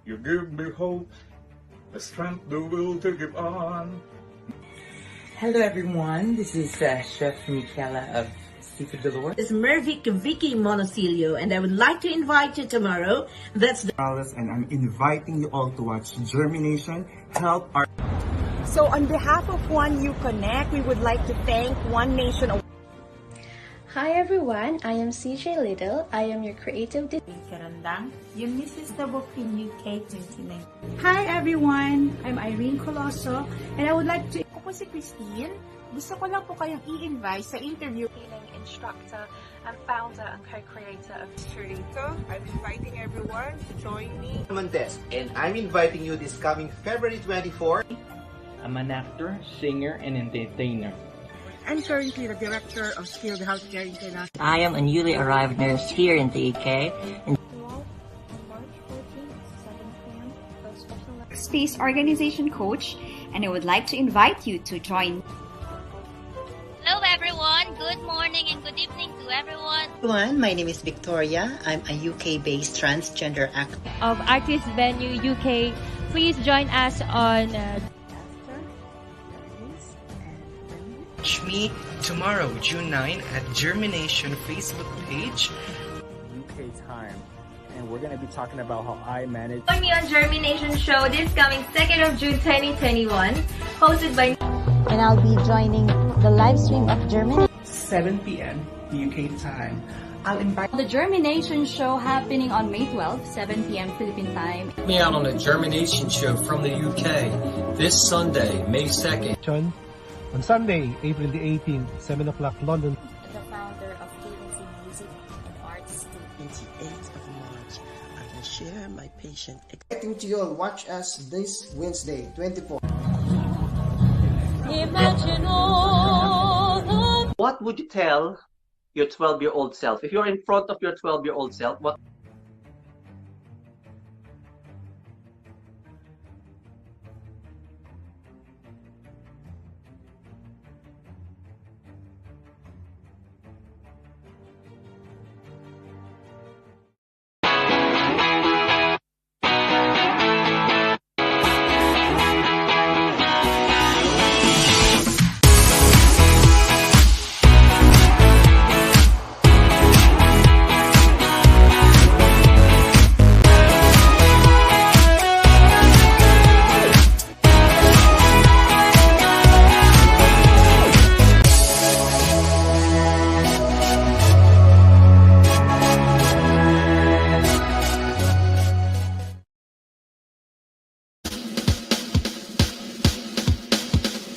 You give me hope, the strength, the will to give on. Hello everyone, this is Chef Michaela of Seafood Galore. This is Mervic Vicky Monosilio, and I would like to invite you tomorrow. That's the And I'm inviting you all to watch JhermiNATION help our. So on behalf of One You Connect, we would like to thank One Nation. Hi everyone, I am CJ Little. I am your creative Karandang, yung Mrs. Tabokin UK 29. Hi everyone, I'm Irene Coloso, and I would like to... Ako po si Christine. Gusto ko lang po kayong i-invite sa interview. Instructor and founder and co-creator of Churito. I'm inviting everyone to join me. Montes, and I'm inviting you this coming February 24. I'm an actor, singer, and entertainer. I'm currently the Director of Skilled Healthcare International. I am a newly arrived nurse here in the UK. Space Organization Coach, and I would like to invite you to join. Hello everyone, good morning and good evening to everyone. Everyone, my name is Victoria. I'm a UK-based transgender actor. Of Artist Venue UK, please join us on Watch me tomorrow, June 9, at JhermiNATION Facebook page. UK time, and we're going to be talking about how I manage. Join me on JhermiNATION show this coming 2nd of June 2021, hosted by. And I'll be joining the live stream of Germany. 7 p.m. UK time. I'll invite the JhermiNATION show happening on May 12, 7 p.m. Philippine time. Me out on a JhermiNATION show from the UK this Sunday, May 2nd. On Sunday, April the 18th, 7 o'clock London. The founder of KANLUNGAN Music and Arts. 28th of March, I will share my patient. Expecting to you all watch us this Wednesday, 24. Imagine all. What would you tell your 12-year-old self? If you're in front of your 12-year-old self, what?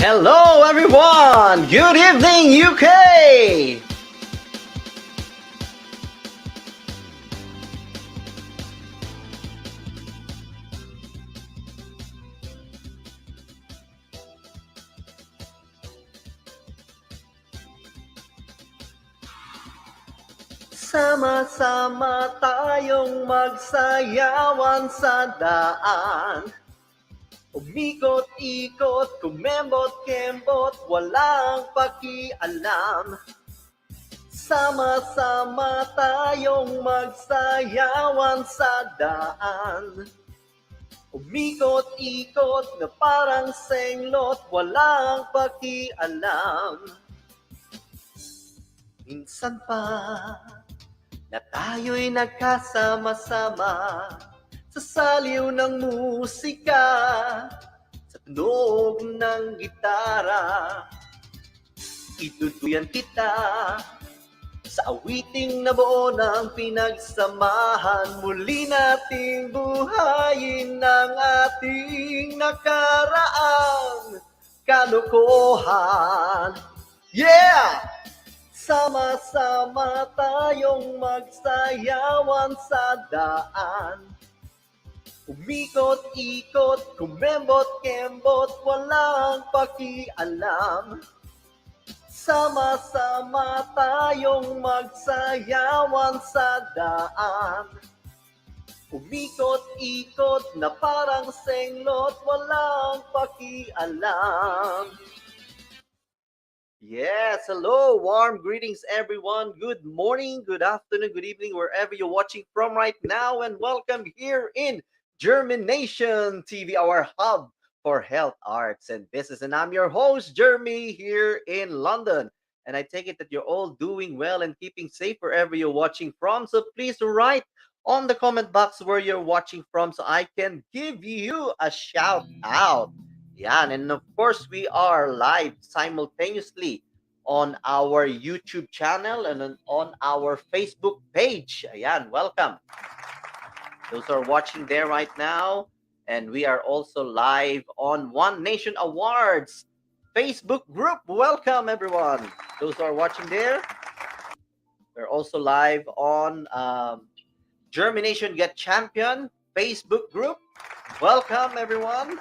Hello everyone! Good evening UK! Sama-sama tayong magsayawan sa daan. Umikot-ikot, kumembot-kembot, walang pakialam. Sama-sama tayong magsayawan sa daan. Umikot-ikot na parang senglot, walang pakialam. Minsan pa na tayo'y nagkasama-sama sa saliw ng musika, sa tunog ng gitara. Itutuyan kita sa awiting na buo ng pinagsamahan. Muli nating buhayin ng ating nakaraang kalokohan. Yeah! Sama-sama tayong magsayawan sa daan. Umikot-ikot, kumembot-kembot, walang pakialam. Sama-sama tayong magsayawan sa daan. Umikot-ikot na parang senglot, walang pakialam. Yes, hello, warm greetings everyone. Good morning, good afternoon, good evening, wherever you're watching from right now, and welcome here in JhermiNATION TV, our hub for health, arts, and business. And I'm your host, Jeremy, here in London. And I take it that you're all doing well and keeping safe wherever you're watching from. So please write on the comment box where you're watching from so I can give you a shout out. Yeah, and of course, we are live simultaneously on our YouTube channel and on our Facebook page. Ayan, welcome. Those are watching there right now. And we are also live on One Nation Awards Facebook group. Welcome, everyone. Those are watching there. We're also live on JhermiNATION Get Champion Facebook group. Welcome, everyone.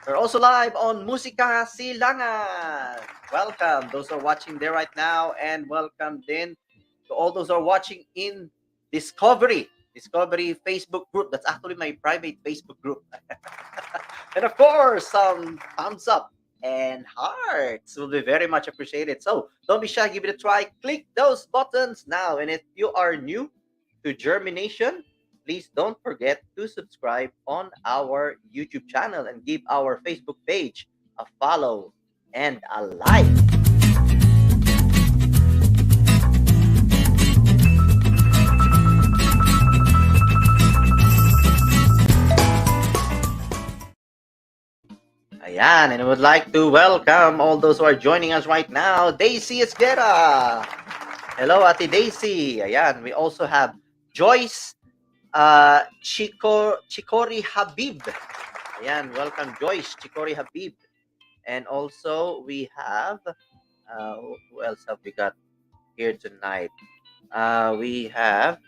We're also live on Musika Silangan. Welcome. Those are watching there right now. And welcome then to all those who are watching in Discovery Facebook group. That's actually my private Facebook group. And of course, some thumbs up and hearts will be very much appreciated. So don't be shy, give it a try. Click those buttons now. And if you are new to JhermiNATION, please don't forget to subscribe on our YouTube channel and give our Facebook page a follow and a like. Ayan, and I would like to welcome all those who are joining us right now. Daisy Esguera. Hello, Ate Daisy. Ayan, we also have Joyce Chikori Habib. Ayan, welcome Joyce Chikori Habib. And also we have who else have we got here tonight? We have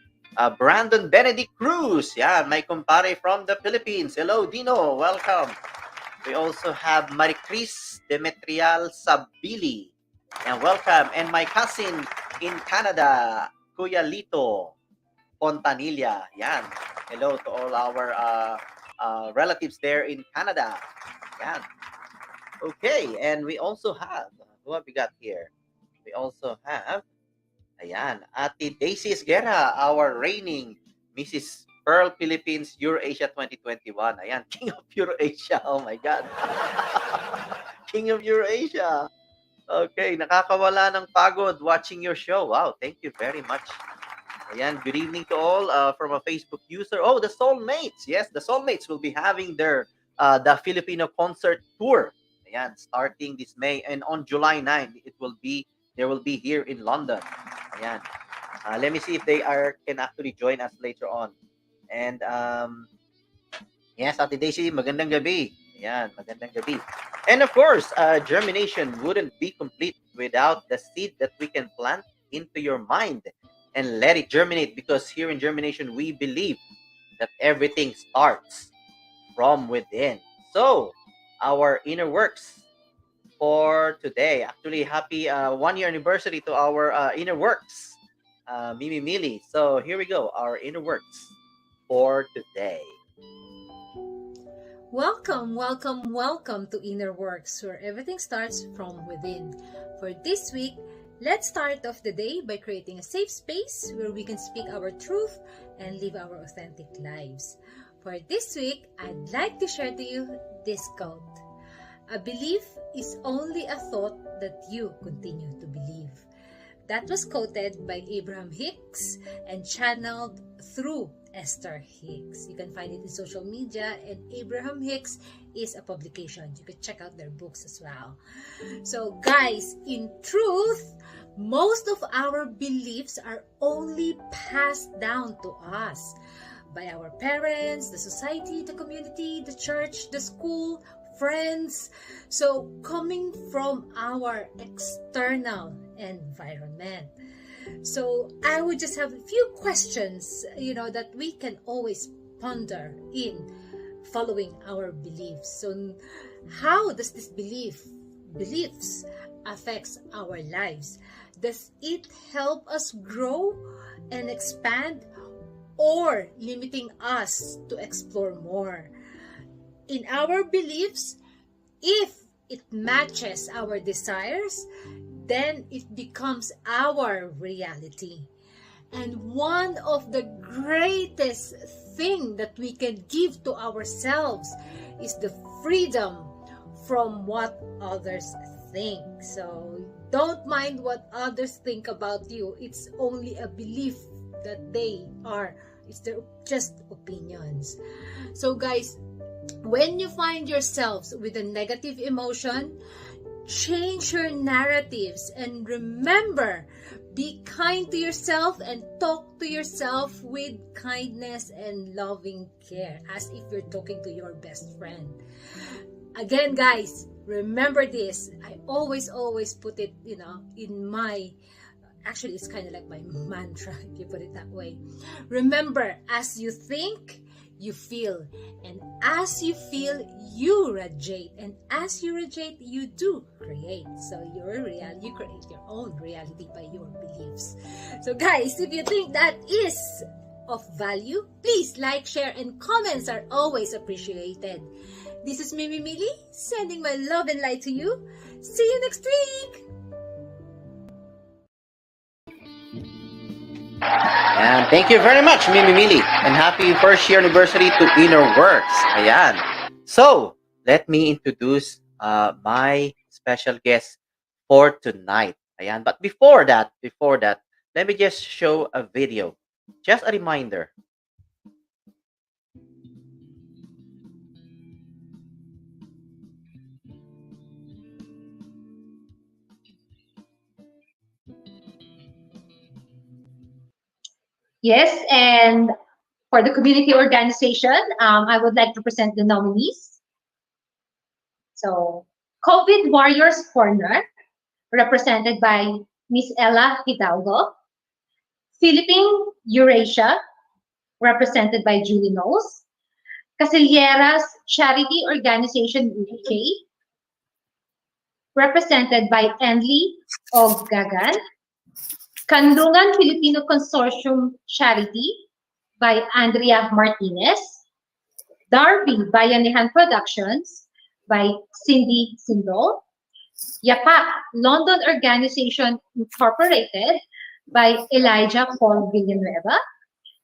Brandon Benedict Cruz. Yeah, my kumpare from the Philippines. Hello, Dino. Welcome. We also have Maricris Demetrial Sabili. And welcome. And my cousin in Canada, Kuya Lito Fontanilla. Yan. Hello to all our relatives there in Canada. Yan. Okay. And we also have, who have we got here? We also have, ayan, Ate Daisy Esguera, our reigning Mrs. Pearl Philippines Eurasia 2021. Ayan, King of Eurasia. Oh my God. King of Eurasia. Okay, nakakawala ng pagod watching your show. Wow, thank you very much. Ayan, good evening to all from a Facebook user. Oh, the Soulmates. Yes, the Soulmates will be having their the Filipino concert tour. Ayan, starting this May, and on July 9, they will be here in London. Ayan. Let me see if they can actually join us later on. And yes, Ate Daisy, magandang gabi. Ayan, magandang gabi. And of course, JhermiNATION wouldn't be complete without the seed that we can plant into your mind and let it germinate, because here in JhermiNATION, we believe that everything starts from within. So, our inner works for today. Actually, happy 1-year anniversary to our inner works, Mimi Mili. So, here we go, our inner works for today. Welcome, welcome, welcome to Inner Works, where everything starts from within. For this week, let's start off the day by creating a safe space where we can speak our truth and live our authentic lives. For this week, I'd like to share to you this quote. A belief is only a thought that you continue to believe. That was quoted by Abraham Hicks and channeled through Esther Hicks. You can find it in social media, and Abraham Hicks is a publication. You can check out their books as well. So guys, in truth, most of our beliefs are only passed down to us by our parents, the society, the community, the church, the school, friends. So coming from our external environment. So I would just have a few questions, that we can always ponder in following our beliefs. So how does this beliefs affects our lives? Does it help us grow and expand, or limiting us to explore more? In our beliefs, if it matches our desires, then it becomes our reality. And one of the greatest thing that we can give to ourselves is the freedom from what others think. So don't mind what others think about you. It's only a belief that it's their just opinions. So guys, when you find yourselves with a negative emotion, change your narratives and remember, be kind to yourself and talk to yourself with kindness and loving care, as if you're talking to your best friend. Again, guys, remember this. I always put it, in my, actually it's kind of like my mantra, if you put it that way. Remember, as you think, you feel, and as you feel, you radiate, and as you radiate, you do create. So you create your own reality by your beliefs. So guys, if you think that is of value, please like, share, and comments are always appreciated. This is Mimi Mili, sending my love and light to you. See you next week! And thank you very much, Mimi Mili. And happy first year anniversary to Inner Works. Ayan. So, let me introduce my special guest for tonight. Ayan. But before that, let me just show a video. Just a reminder. Yes, and for the community organization, I would like to present the nominees. So, COVID Warriors Corner, represented by Miss Ella Hidalgo. Philippine Eurasia, represented by Julie Knowles. Casilleras Charity Organization UK, represented by Enli Oggagan. Kanlungan Filipino Consortium Charity by Andrea Martinez. Darby Bayanihan Productions by Cindy Sindol. Yapak London Organization Incorporated by Elijah Paul Villanueva.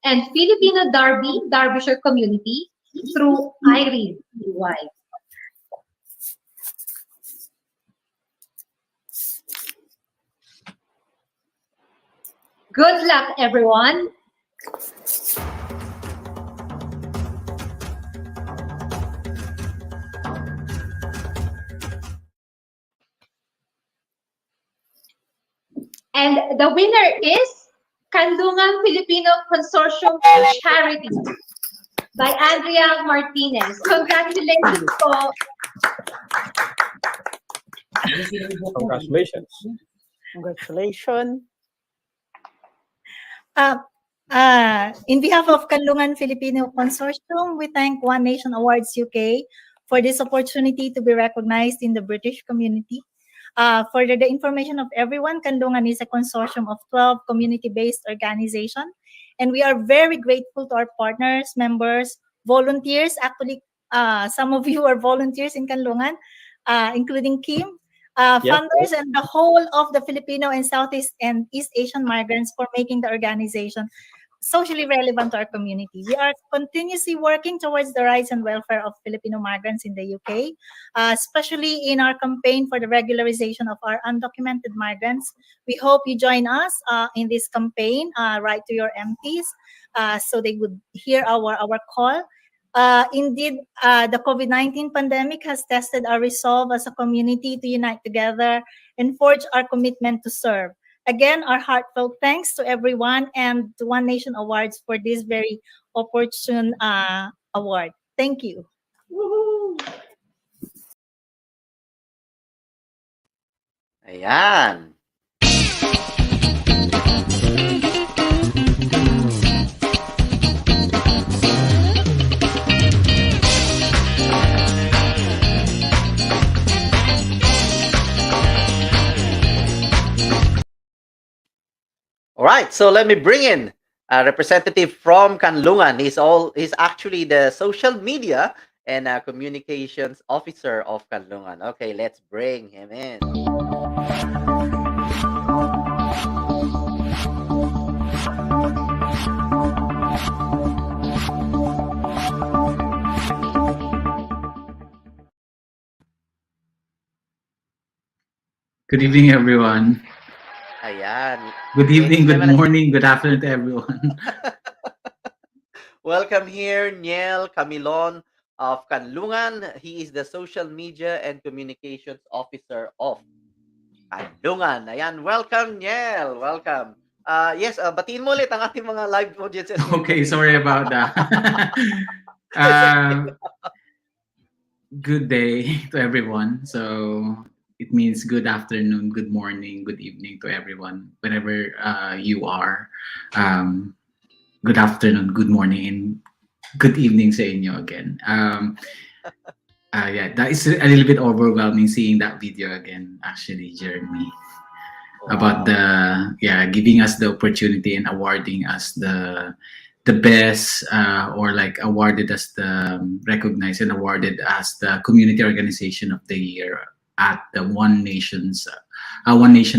And Filipino Derbyshire Community through Irene UI. Good luck, everyone. And the winner is Kanlungan Filipino Consortium Charity by Andrea Martinez. Congratulations po. Congratulations. Congratulations. In behalf of Kanlungan Filipino Consortium, we thank One Nation Awards UK for this opportunity to be recognized in the British community. For the information of everyone, Kanlungan is a consortium of 12 community-based organizations, and we are very grateful to our partners, members, volunteers. Actually, some of you are volunteers in Kanlungan, including Kim, funders, and the whole of the Filipino and Southeast and East Asian migrants for making the organization socially relevant to our community. We are continuously working towards the rights and welfare of Filipino migrants in the UK, especially in our campaign for the regularization of our undocumented migrants. We hope you join us in this campaign, write to your MPs so they would hear our call. Indeed, the COVID-19 pandemic has tested our resolve as a community to unite together and forge our commitment to serve. Again, our heartfelt thanks to everyone and to One Nation Awards for this very opportune award. Thank you. Ayan. All right, so let me bring in a representative from Kanlungan. He's actually the social media and communications officer of Kanlungan. Okay, let's bring him in. Good evening, everyone. Ayan. Good Ladies evening, and good gentlemen, morning, good afternoon to everyone. welcome here, Niel Camilon of Kanlungan. He is the social media and communications officer of Kanlungan. Ayan, welcome, Niel. Welcome. Yes, batiin mo ulit ang ating mga live audiences ngayong Okay, gabi. sorry about that. It's okay. Good day to everyone. So it means good afternoon, good morning, good evening to everyone, wherever you are. Um, good afternoon, good morning, and good evening sa inyo again. Yeah, that is a little bit overwhelming seeing that video again, actually, Jeremy. About the giving us the opportunity and awarding us the best or like awarded us the recognized and awarded as the community organization of the year at the One Nation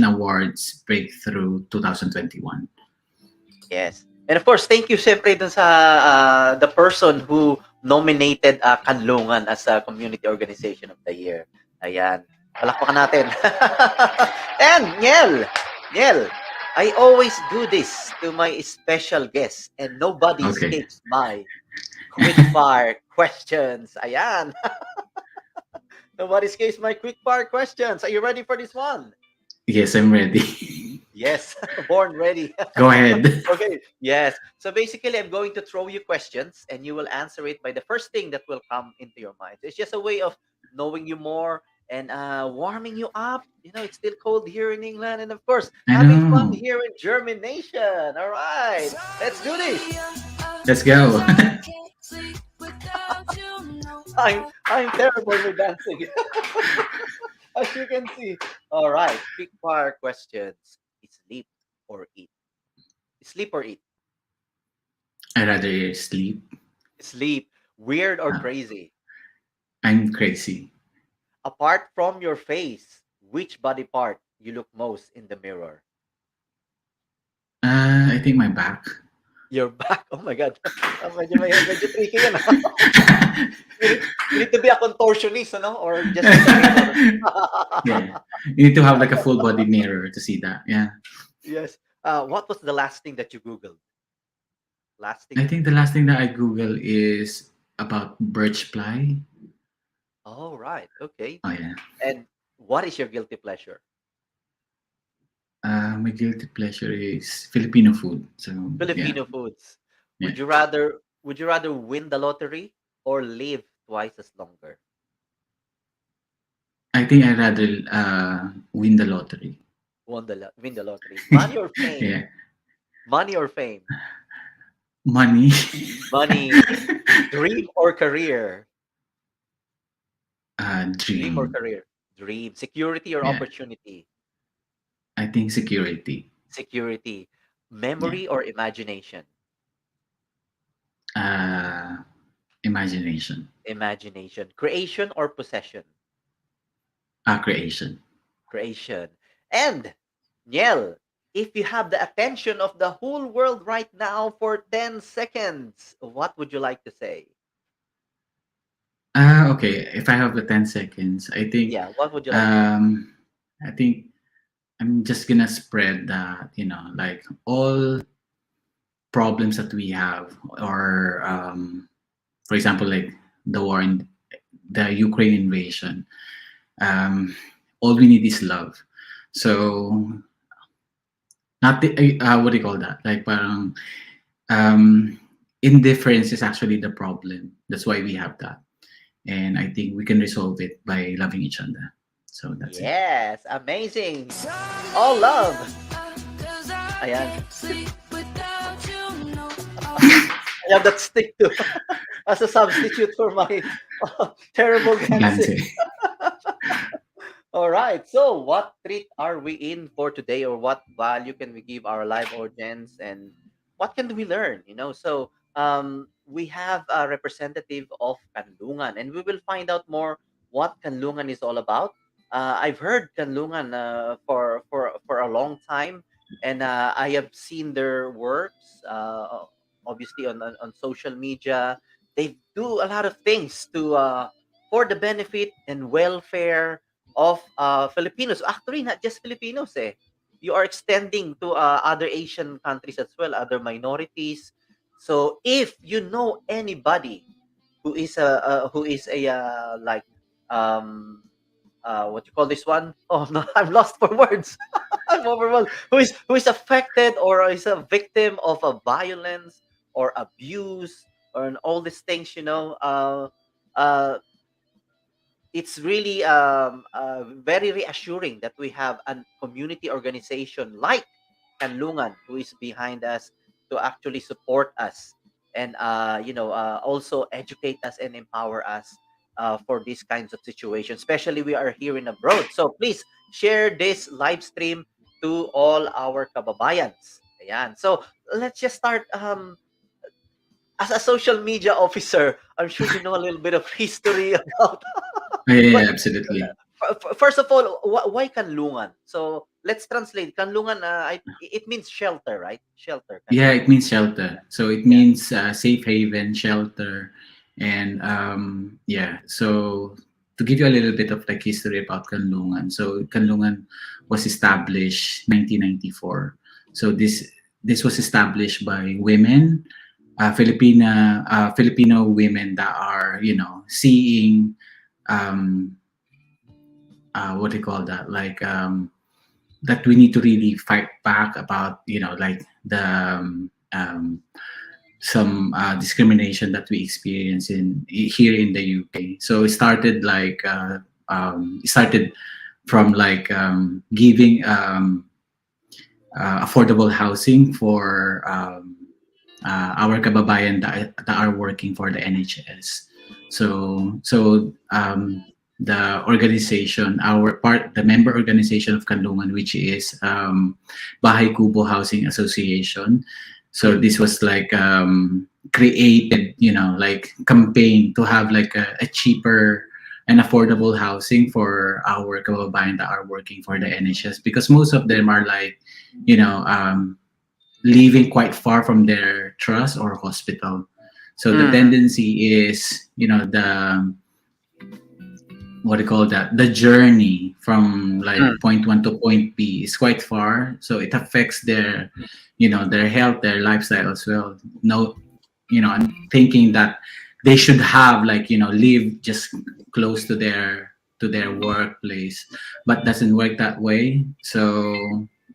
Awards Breakthrough 2021. Yes. And of course, thank you siyempre dun sa the person who nominated Kanlungan as a community organization of the year. Ayan. Palakpakan natin. And Niel, I always do this to my special guests and nobody escapes my quick fire questions. Ayan. Nobody escapes my quick fire questions. Are you ready for this one? Yes, I'm ready. Yes, born ready. Go ahead. Okay, yes. So basically, I'm going to throw you questions and you will answer it by the first thing that will come into your mind. It's just a way of knowing you more and warming you up. You know, it's still cold here in England. And of course, having fun here in JhermiNATION. All right, let's do this. Let's go. I'm terrible with dancing. As you can see. All right, quick fire questions. Sleep or eat? Sleep or eat? I'd rather sleep. Sleep. Weird or crazy? I'm crazy. Apart from your face, which body part you look most in the mirror? I think my back. Your back? Oh my God. Medyo tricky yan. You need to be a contortionist, no? Or just Yeah. You need to have like a full body mirror to see that. Yeah. Yes. What was the last thing that you Googled? I think the last thing that I Google is about birch ply. Oh, right. Okay. Oh, yeah. And what is your guilty pleasure? My guilty pleasure is Filipino food. So Filipino foods. Would you rather win the lottery or live twice as longer? I think I'd rather win the lottery. Win the lottery. Money or fame? Yeah. Money or fame? Money. Money. Dream or career? Dream. Or career? Dream. Security or opportunity? I think security. Security. Memory or imagination? Imagination. Imagination. Creation or possession? Creation. Creation. And, Niel, if you have the attention of the whole world right now for 10 seconds, what would you like to say? Okay. If I have the 10 seconds, I think. Yeah, what would you like to say? I think I'm just gonna spread that, like all problems that we have, or for example, like the war in the Ukraine invasion. All we need is love. So, not the what do you call that? Like, parang indifference is actually the problem. That's why we have that, and I think we can resolve it by loving each other. So that's it. Yes, amazing. All love. Ayan. I have that stick too as a substitute for my terrible dancing. All right. So, what treat are we in for today, or what value can we give our live audience, and what can we learn? So we have a representative of Kanlungan, and we will find out more what Kanlungan is all about. I've heard Kanlungan for a long time, and I have seen their works, obviously on social media. They do a lot of things to for the benefit and welfare of Filipinos. Actually, not just Filipinos. You are extending to other Asian countries as well, other minorities. So if you know anybody who is a like what you call this one? Oh no, I'm lost for words. I'm overwhelmed. Who is affected or is a victim of a violence or abuse or all these things, uh, it's really very reassuring that we have a community organization like Kanlungan who is behind us to actually support us and also educate us and empower us for these kinds of situations. Especially we are here in abroad, so please share this live stream to all our kababayans. Ayan. So let's just start. As a social media officer, I'm sure you know a little bit of history about. Yeah, But absolutely. first of all, why Kanlungan? So let's translate. Kanlungan, it means shelter, right? Shelter. Yeah, Kanlungan. it means shelter. So it Yeah. means safe haven, shelter, and yeah. So to give you a little bit of like history about Kanlungan. So Kanlungan was established 1994. So this was established by women, Filipino women that are seeing um, what do you call that, like that we need to really fight back about like the some discrimination that we experience in here in the UK. So it started like it started from like giving affordable housing for our kababayan that are working for the NHS. So the organization, the member organization of Kanlungan, which is Bahay Kubo Housing Association. So this was like created, like campaign to have like a cheaper and affordable housing for our kababayan that are working for the NHS, because most of them are like, you know, um, living quite far from their trust or hospital. So the tendency is, the what do you call that? The journey from like point one to point B is quite far. So it affects their, their health, their lifestyle as well. No, I'm thinking that they should have like, live just close to their workplace, but doesn't work that way. So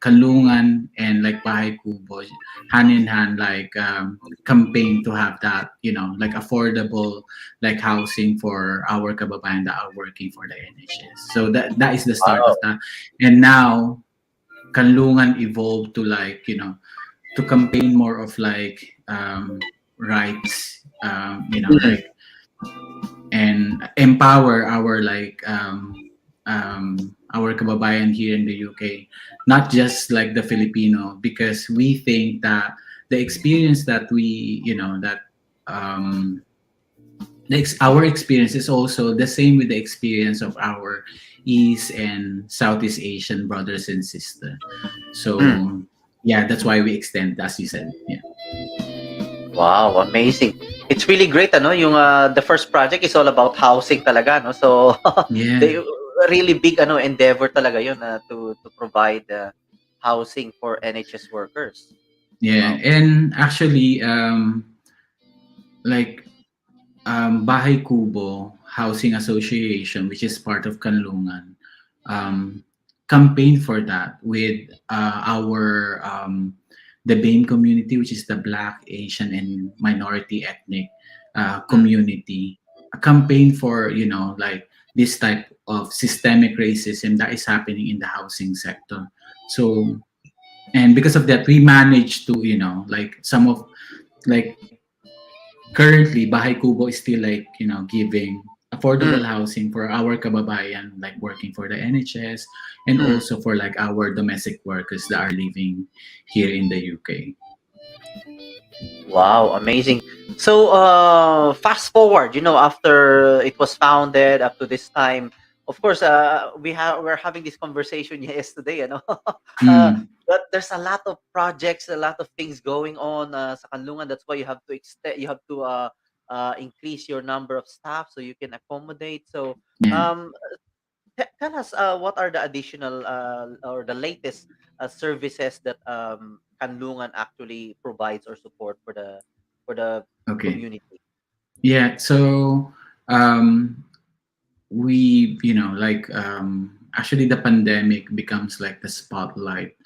Kanlungan and like Bahay Kubo hand in hand like campaign to have that, like affordable like housing for our kababayan that are working for the NHS. So that is the start of Wow. that. And now Kanlungan evolved to like, to campaign more of like rights, like, and empower our like our kababayan here in the UK, not just like the Filipino, because we think that the experience that we, that um, our experience is also the same with the experience of our East and Southeast Asian brothers and sisters. So yeah, that's why we extend, as you said. Yeah. Wow, amazing. It's really great, ano, yung the first project is all about housing talaga, no? So Yeah. they really big endeavor talaga yun to provide housing for NHS workers. Yeah, Wow. and actually, like Bahay Kubo Housing Association, which is part of Kanlungan, campaigned for that with our the BAME community, which is the Black, Asian, and minority ethnic community. A campaign for like this type of systemic racism that is happening in the housing sector. So, and because of that, we managed to like some of like currently Bahay Kubo is still like giving affordable housing for our kababayan like working for the NHS, and also for like our domestic workers that are living here in the UK. Wow, amazing. So fast forward, after it was founded up to this time, of course, we're having this conversation yesterday, but there's a lot of projects, a lot of things going on sa Kanlungan. That's why you have to increase your number of staff so you can accommodate. So Yeah. tell us what are the additional or the latest services that Kanlungan actually provides or support for the Okay. community. Yeah. So um, we, actually the pandemic becomes like the spotlight,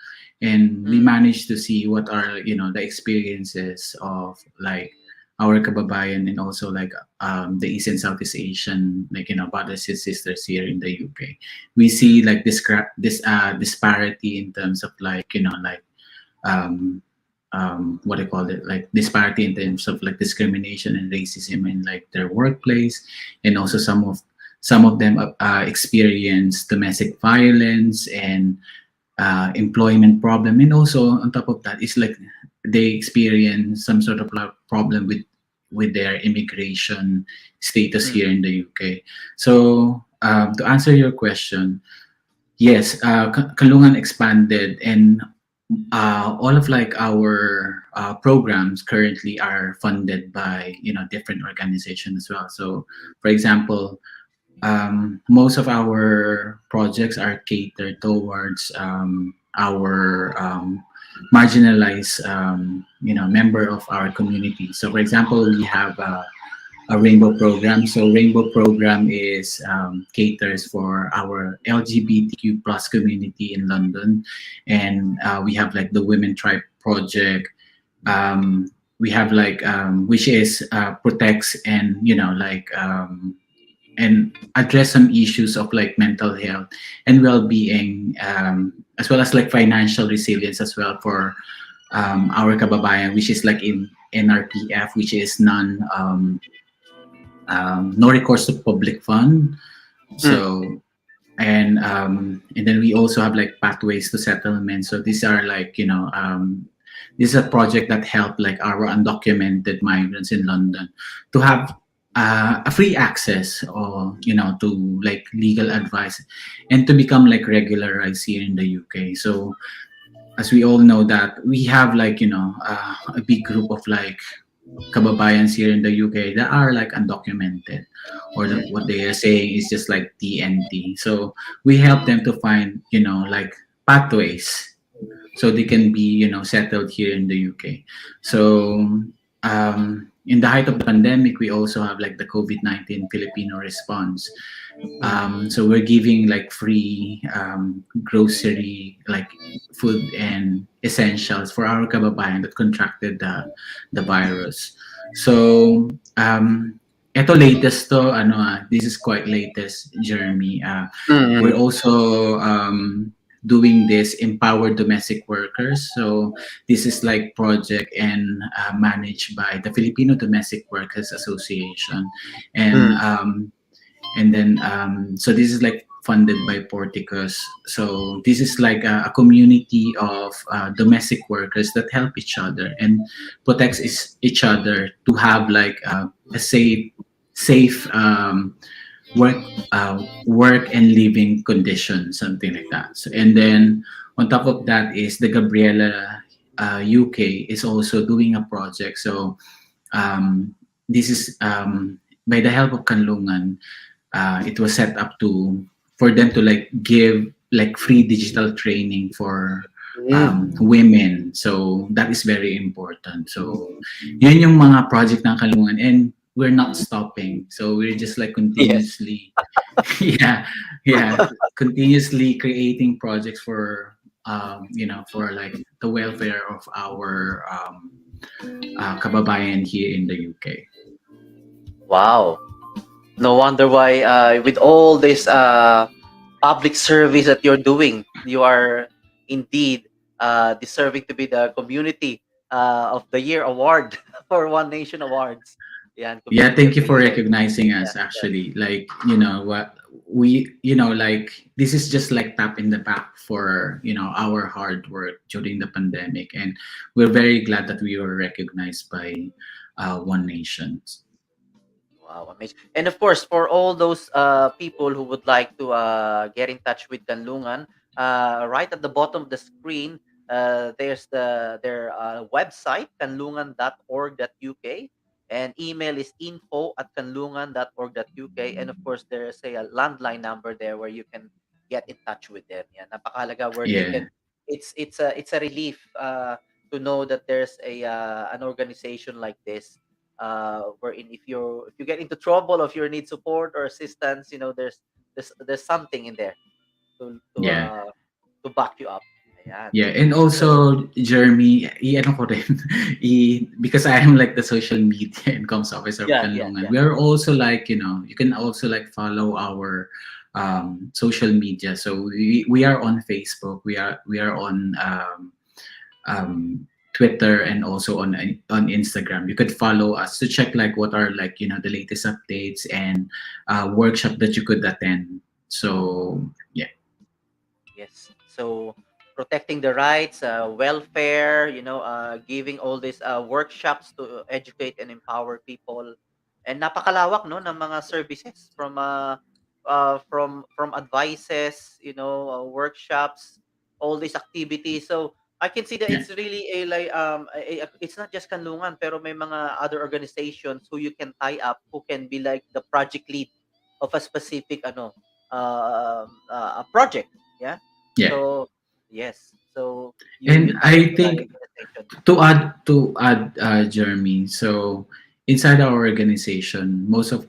and we Mm, managed to see what are, the experiences of like our kababayan, and also like the East and Southeast Asian, brothers and sisters here in the UK. We see like this disparity in terms of like, um, what I call it, like disparity in terms of like discrimination and racism in like their workplace, and also some of them experience domestic violence and employment problem, and also on top of that is like they experience some sort of problem with their immigration status mm, here in the UK. So to answer your question, yes, Kalungan expanded, and all of like our programs currently are funded by different organizations as well. So, for example, most of our projects are catered towards our marginalized member of our community. So, for example, we have a rainbow program. So rainbow program is caters for our LGBTQ plus community in London, and we have like the Women Tribe Project. We have like which is protects and and address some issues of like mental health and well-being, as well as like financial resilience as well for our kababayan, which is like in NRPF, which is no recourse to public fund. mm, So and then we also have like pathways to settlement. So these are like this is a project that help like our undocumented migrants in London to have a free access, or to like legal advice, and to become like regularized here in the UK. So as we all know that we have like a big group of like kababayans here in the UK that are like undocumented, or what they are saying is just like TNT. So we help them to find like pathways so they can be settled here in the UK. So in the height of the pandemic, we also have like the COVID-19 Filipino response. So we're giving like free grocery, like food and essentials for our kababayan that contracted the virus. So ito latest to, this is quite latest, Jeremy. We're mm, also doing this empower domestic workers. So this is like project and managed by the Filipino Domestic Workers Association, and mm, then so this is like funded by Porticus. So this is like a community of domestic workers that help each other and protects each other to have like a safe work work and living conditions, something like that. So, and then on top of that is the Gabriela UK is also doing a project. So this is by the help of Kanlungan, it was set up to for them to like give like free digital training for mm. women. So that is very important. So yun yung mga project ng Kalungan, and we're not stopping. So we're just like Yes. continuously yeah, continuously creating projects for for like the welfare of our kababayan here in the UK. Wow. No wonder why with all this public service that you're doing, you are indeed deserving to be the Community of the Year award for One Nation Awards. Yeah, and Yeah, Community thank you for Appreciation. recognizing Yeah, us. yeah. Actually, like what we like this is just like tap in the back for our hard work during the pandemic, and we're very glad that we were recognized by One Nation. Wow, amazing. And of course, for all those people who would like to get in touch with Kanlungan, right at the bottom of the screen, there's their website, kanlungan.org.uk. And email is info@kanlungan.org.uk. And of course, there's a landline number there where you can get in touch with them. Yeah, napakahalaga where they Yeah. can. It's a relief to know that there's an organization like this, wherein if you get into trouble, or if you need support or assistance, there's something in there to to Yeah. uh to back you up. Ayan. Yeah, and So also Jeremy, i-ano ko rin, because I am like the social media and comms officer of yeah, yeah, Kanlungan. yeah. We are also like, you can also like follow our social media. So we are on Facebook, we are on Twitter, and also on Instagram. You could follow us to check like what are like the latest updates and workshop that you could attend. So yeah. Yes. So protecting the rights, welfare, giving all these workshops to educate and empower people. And napakalawak no ng mga services from advices, workshops, all these activities. So I can see that Yeah. it's really it's not just Kanlungan pero may mga other organizations who you can tie up who can be like the project lead of a specific a project. Yeah. Yeah. So yes. So you And tie up I the think organization. to add Jeremy, so inside our organization, most of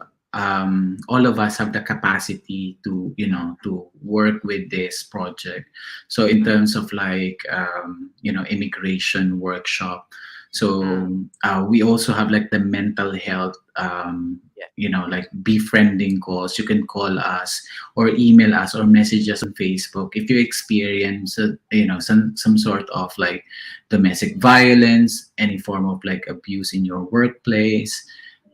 all of us have the capacity to work with this project. So in Mm, terms of like immigration workshop, mm, so we also have like the mental health yeah. like befriending calls. You can call us or email us or message us on Facebook if you experience some sort of like domestic violence, any form of like abuse in your workplace.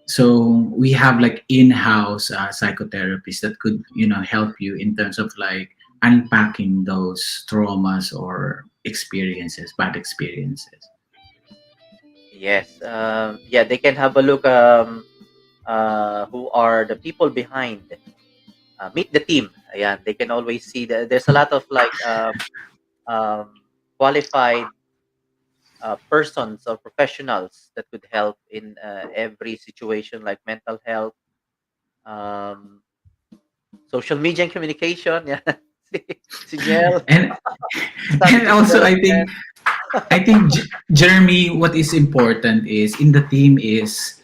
So we have like in-house psychotherapists that could help you in terms of like unpacking those traumas or experiences, bad experiences. Yes. Yeah, they can have a look who are the people behind. Meet the team. Ayan, they can always see that there's a lot of like qualified persons or professionals that could help in every situation like mental health, um, social media and communication. Yeah. si, si Jel, and and strategy also development. I think Jeremy, what is important is in the team is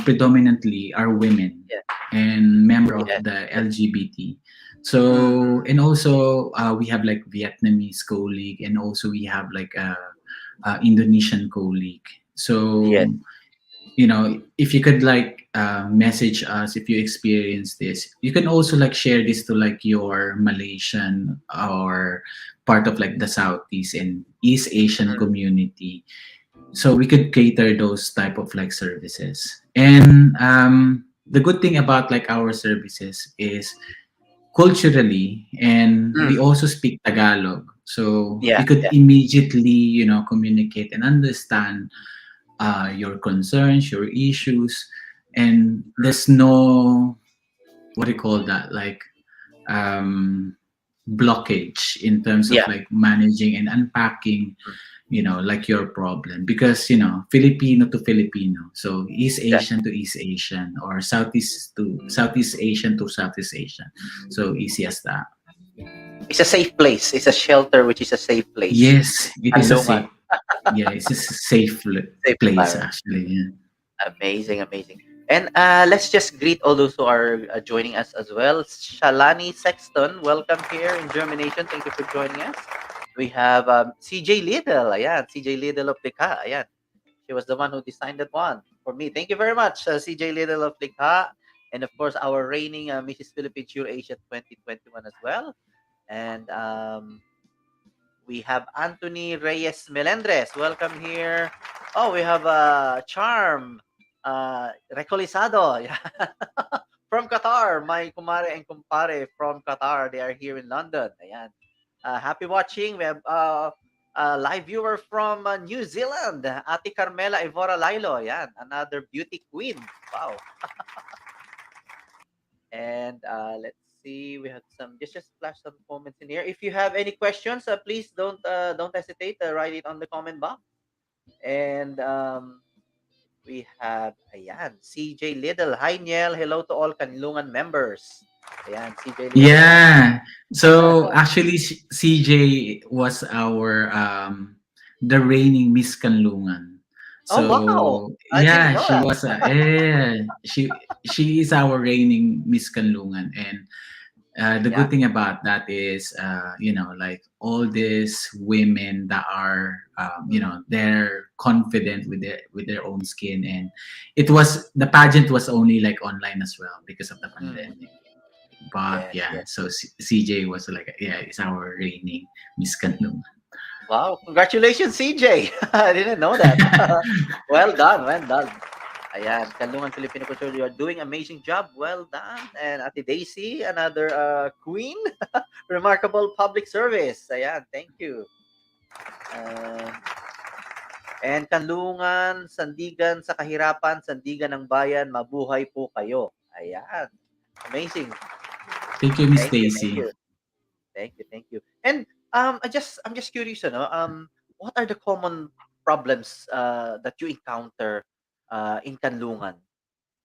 predominantly are women Yeah. and member of Yes. the Yes. LGBT. Mm, So and also we have like Vietnamese colleague, and also we have like a Indonesian colleague. yes. So if you could like message us if you experience this, you can also like share this to like your Malaysian or part of like the Southeast and East Asian Mm, community, so we could cater those type of like services. And the good thing about like our services is culturally, and we mm, also speak Tagalog, so yeah. we could Yeah. immediately communicate and understand your concerns, your issues, and Mm, there's no, what do you call that, like blockage in terms of yeah. like managing and unpacking Mm, like your problem, because Filipino to Filipino, so East exactly. Asian to East Asian, or Southeast Asian to Southeast Asian, so easy as that. It's a safe place. It's a shelter, which is a safe place. Yes, it is a Kanlungan, safe, yeah, it's a safe safe place environment. actually, yeah. Amazing, amazing. And let's just greet all those who are joining us as well. Shalani Sexton, welcome here in Germination. Thank you for joining us. We have CJ Little. Ayan, CJ Little of Likha. Ayan. She was the one who designed that one for me. Thank you very much, CJ Little of Likha. And of course, our reigning Mrs. Philippines Asia 2021 as well. And we have Anthony Reyes Melendres. Welcome here. Oh, we have Charm Recolisado. Yeah. From Qatar. My kumare and kumpare from Qatar. They are here in London. Ayan. Happy watching. We have a live viewer from New Zealand. Ate Carmela Ivora Lailo. Ayan. Another beauty queen. Wow. And let's see, we have some just flash some comments in here. If you have any questions, please don't hesitate to write it on the comment box. And we have, ayan, CJ Little. Hi, Niel. Hello to all Kanlungan members. Ayan, CJ Little. Yeah. So actually, CJ was our the reigning Miss Kanlungan. Oh, wow. So I didn't yeah, know she that. was she is our reigning Miss Kanlungan, and the Yeah. good thing about that is, like all these women that are, they're confident with their own skin, and the pageant was only like online as well because of the Mm. pandemic. But Yes, yeah, yes. so CJ was like, yeah, it's our reigning Miss Kanlungan. Wow. Congratulations, CJ. I didn't know that. Well done. Well done. Ayan, Kanlungan Filipino Culture, you are doing amazing job. Well done. And Ate Daisy, another queen. Remarkable public service. Ayan, thank you. Uh, and Kanlungan, Sandigan sa Kahirapan, Sandigan ng Bayan, mabuhay po kayo. Ayan. Amazing. Thank you, Miss Thank you, thank Stacy. you. Thank you, thank you. And I'm just curious, what are the common problems that you encounter in Kanlungan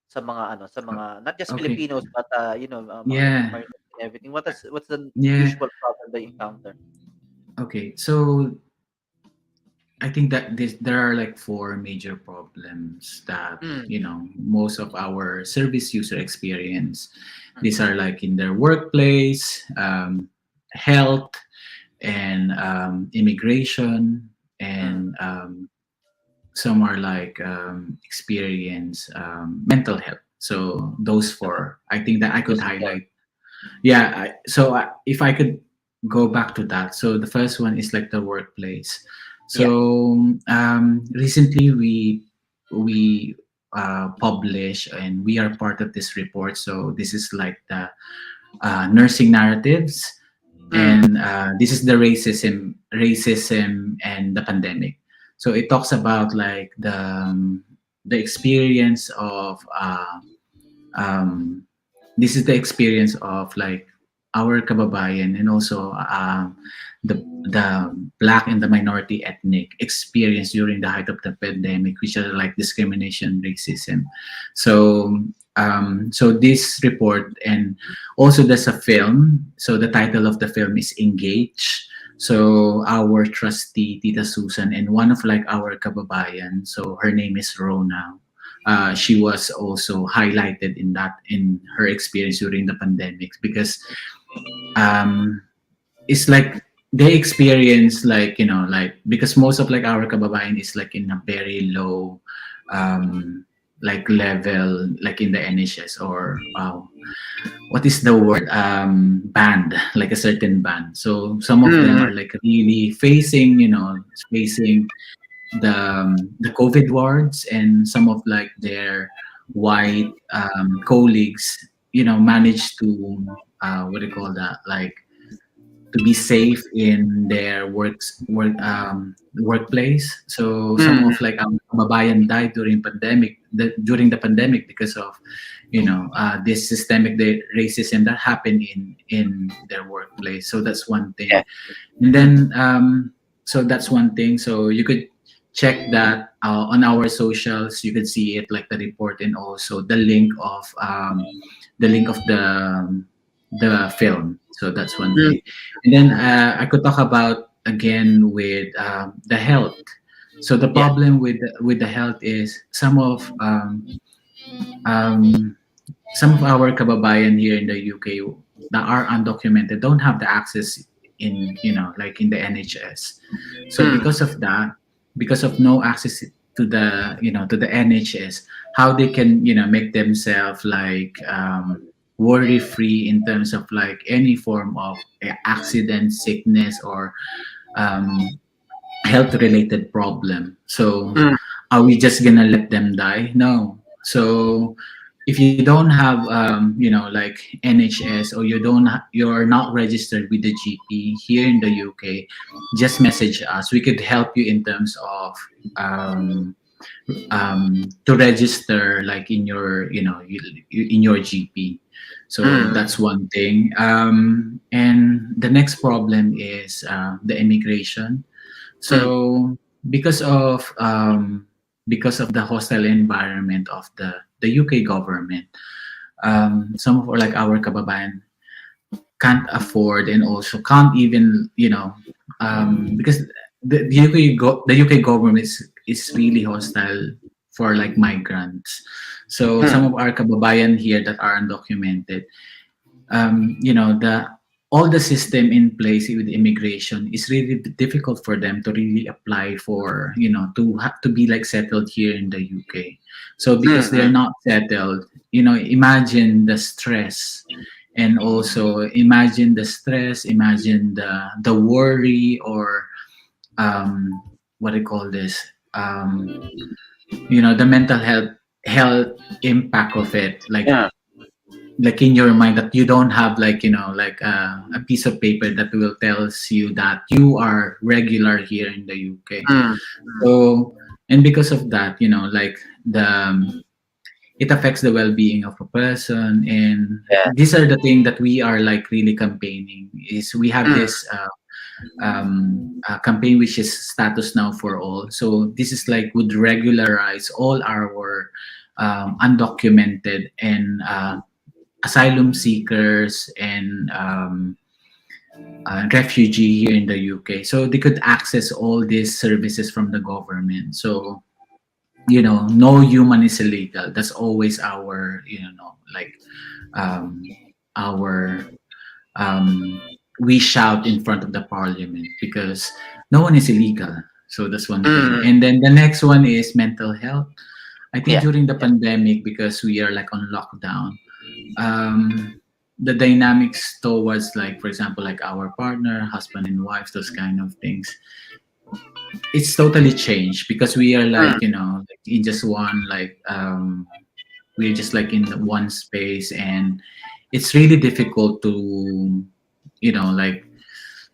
sa mga not just Okay. Filipinos but mga Yeah. minorities and everything. What's the Yeah. usual problem they encounter? Okay. So I think that there are like four major problems that Mm. most of our service user experience. These are like in their workplace, health, and immigration, and some are like experience mental health. So those four, I think that I could Social care. highlight. Yeah. If I could go back to that, so the first one is like the workplace. So recently we publish, and we are part of this report. So this is like the nursing narratives, and this is the racism and the pandemic. So it talks about like the experience of this is the experience of like our kababayan, and also the black and the minority ethnic experience during the height of the pandemic, which are like discrimination, racism. So this report, and also there's a film. So the title of the film is Engage. So our trustee Tita Susan, and one of like our kababayan, so her name is Rona. She was also highlighted in her experience during the pandemic, because it's like they experience like like, because most of like our kababayan is like in a very low like level, like in the NHS, or what is the word, band, like a certain band. So some of them are like really facing the COVID wards, and some of like their white colleagues, manage to what do you call that, like to be safe in their workplace. So some of like our kababayan died during the pandemic because of this systemic racism that happened in their workplace. So that's one thing. Yeah. And then so that's one thing. So you could check that on our socials. You could see it, like the report, and also the link of the film. So that's one thing. And then I could talk about again with the health. So the problem with the health is some of our kababayan here in the UK that are undocumented don't have the access in like in the NHS. So because of that, because of no access to the to the NHS, how they can make themselves like worry free in terms of like any form of accident, sickness, or health related problem. So are we just gonna let them die? No. So if you don't have like NHS, or you're not registered with the GP here in the UK, just message us. We could help you in terms of to register like in your in your GP. So that's one thing. And the next problem is the immigration. So because of because of the hostile environment of the UK government, some of our kababayan can't afford and also can't even because the UK government is really hostile for like migrants. So some of our kababayan here that are undocumented, the all the system in place with immigration is really difficult for them to really apply for to have to be like settled here in the UK. So because they're not settled, imagine the stress, and also imagine the worry, or what do you call this, the mental health impact of it, like in your mind, that you don't have a piece of paper that will tells you that you are regular here in the UK. So, and because of that, the it affects the well-being of a person. And these are the things that we are like really campaigning. Is we have this campaign which is status now for all. So this is like would regularize all our undocumented and asylum seekers and refugee here in the UK, so they could access all these services from the government. So no human is illegal. That's always our our we shout in front of the parliament, because no one is illegal. So that's one thing. And then the next one is mental health. I think during the pandemic, because we are like on lockdown, the dynamics towards, like, for example, like our partner, husband and wife, those kind of things, it's totally changed, because we are like like in just one we're just like in one space, and it's really difficult to like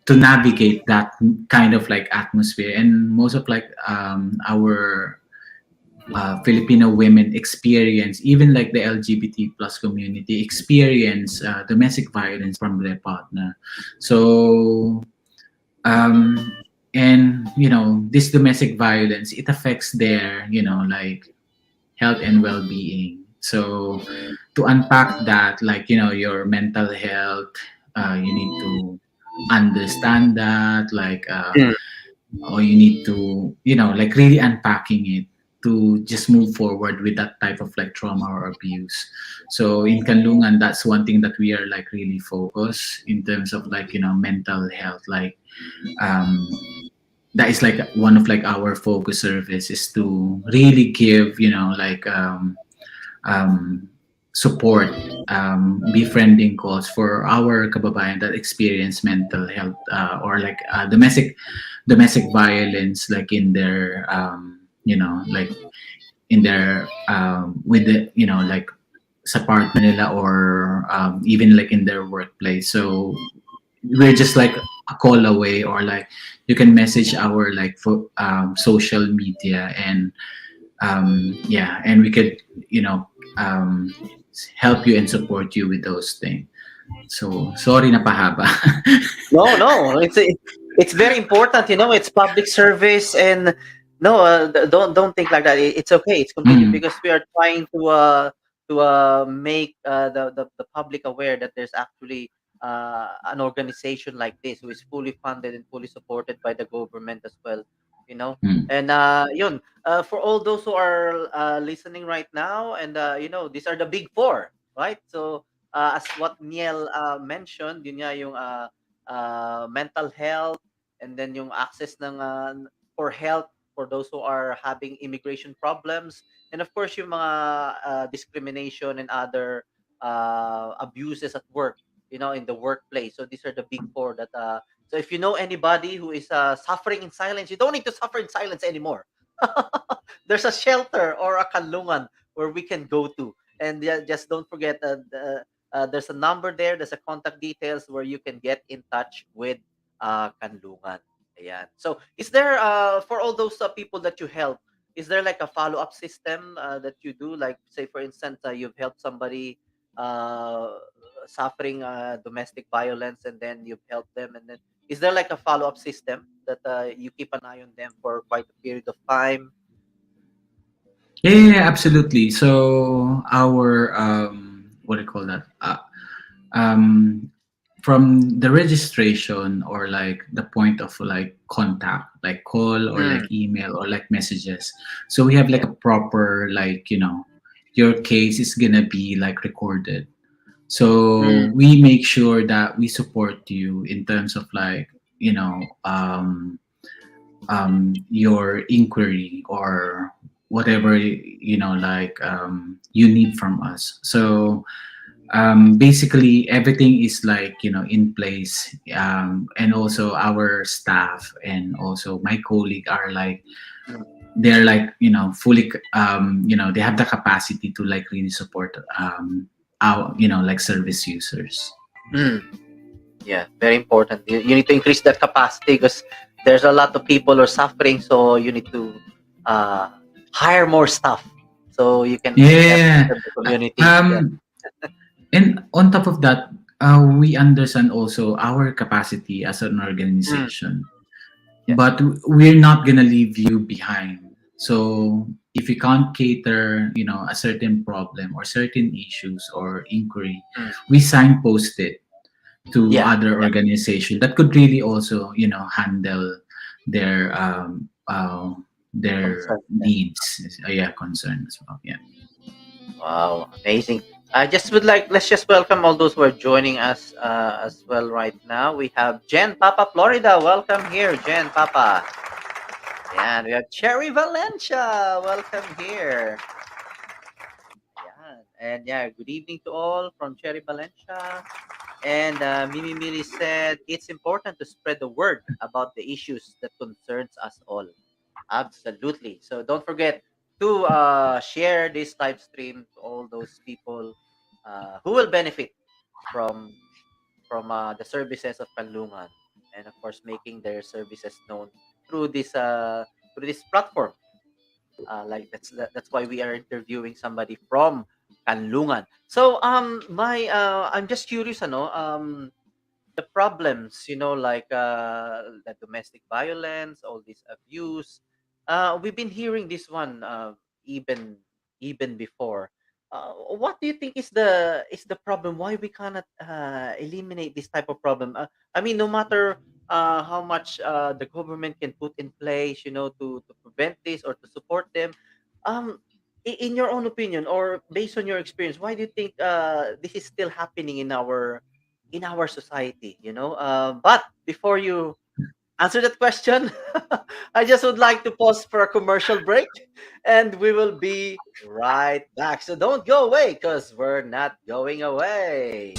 to navigate that kind of like atmosphere. And most of our Filipino women experience, even like the LGBT plus community experience domestic violence from their partner. So and this domestic violence, it affects their like health and well-being. So to unpack that, like your mental health, you need to understand that, like or you need to like really unpacking it to just move forward with that type of like trauma or abuse. So in Kanlungan, that's one thing that we are like really focused in terms of like mental health. Like that is like one of like our focus service, is to really give support, befriending calls for our kababayan that experience mental health or like domestic violence, like in their like in their with the like sa partner nila, or even like in their workplace. So we're just like a call away, or like you can message our like social media, and yeah, and we could um, help you and support you with those things. So sorry na pahaba. No, it's very important. It's public service, and no, don't think like that. It's okay. It's convenient Mm. because we are trying to make the public aware that there's actually an organization like this who is fully funded and fully supported by the government as well. Mm. And yun, for all those who are listening right now, and these are the big four, right? So as what Niel mentioned, yun nga yung mental health, and then yung access ng for health for those who are having immigration problems, and of course yung mga discrimination and other abuses at work, in the workplace. So these are the big four that so if you know anybody who is suffering in silence, you don't need to suffer in silence anymore. There's a shelter or a kanlungan where we can go to. And just don't forget there's a number there, there's a contact details where you can get in touch with Kanlungan. Ayan. So, is there for all those people that you help, is there like a follow-up system that you do? Like, say for instance, you've helped somebody uh, suffering domestic violence, and then you've helped them, and then is there like a follow-up system that you keep an eye on them for quite a period of time? Yeah, absolutely. So our what do you call that? Um, from the registration or like the point of like contact, like call or like email or like messages. So we have like a proper like your case is gonna be like recorded. So we make sure that we support you in terms of like your inquiry or whatever like you need from us. So basically everything is like in place, and also our staff and also my colleague are like they're like fully they have the capacity to like really support our like service users. Yeah, very important. You need to increase that capacity because there's a lot of people are suffering, so you need to hire more staff so you can help Yeah. serve the community. And on top of that, we understand also our capacity as an organization, but we're not gonna leave you behind. So if you can't cater, a certain problem or certain issues or inquiry, we signpost it to other organizations that could really also, handle their needs, concerns as well. Yeah. Wow, amazing. I just would like let's just welcome all those who are joining us as well right now. We have Jen Papa Florida. Welcome here, Jen Papa. And we have Cherry Valencia. Welcome here. And good evening to all from Cherry Valencia. And Mimi Mili said it's important to spread the word about the issues that concerns us all. Absolutely. So don't forget to share this live stream to all those people who will benefit from the services of Kanlungan, and of course making their services known through this platform. That's why we are interviewing somebody from Kanlungan. So I'm just curious, the problems, like the domestic violence, all this abuse. We've been hearing this one even before. What do you think is the problem? Why we cannot eliminate this type of problem? I mean, no matter how much the government can put in place, to prevent this or to support them. Um, in your own opinion or based on your experience, why do you think this is still happening in our society? But before you answer that question, I just would like to pause for a commercial break, and we will be right back. So don't go away because we're not going away.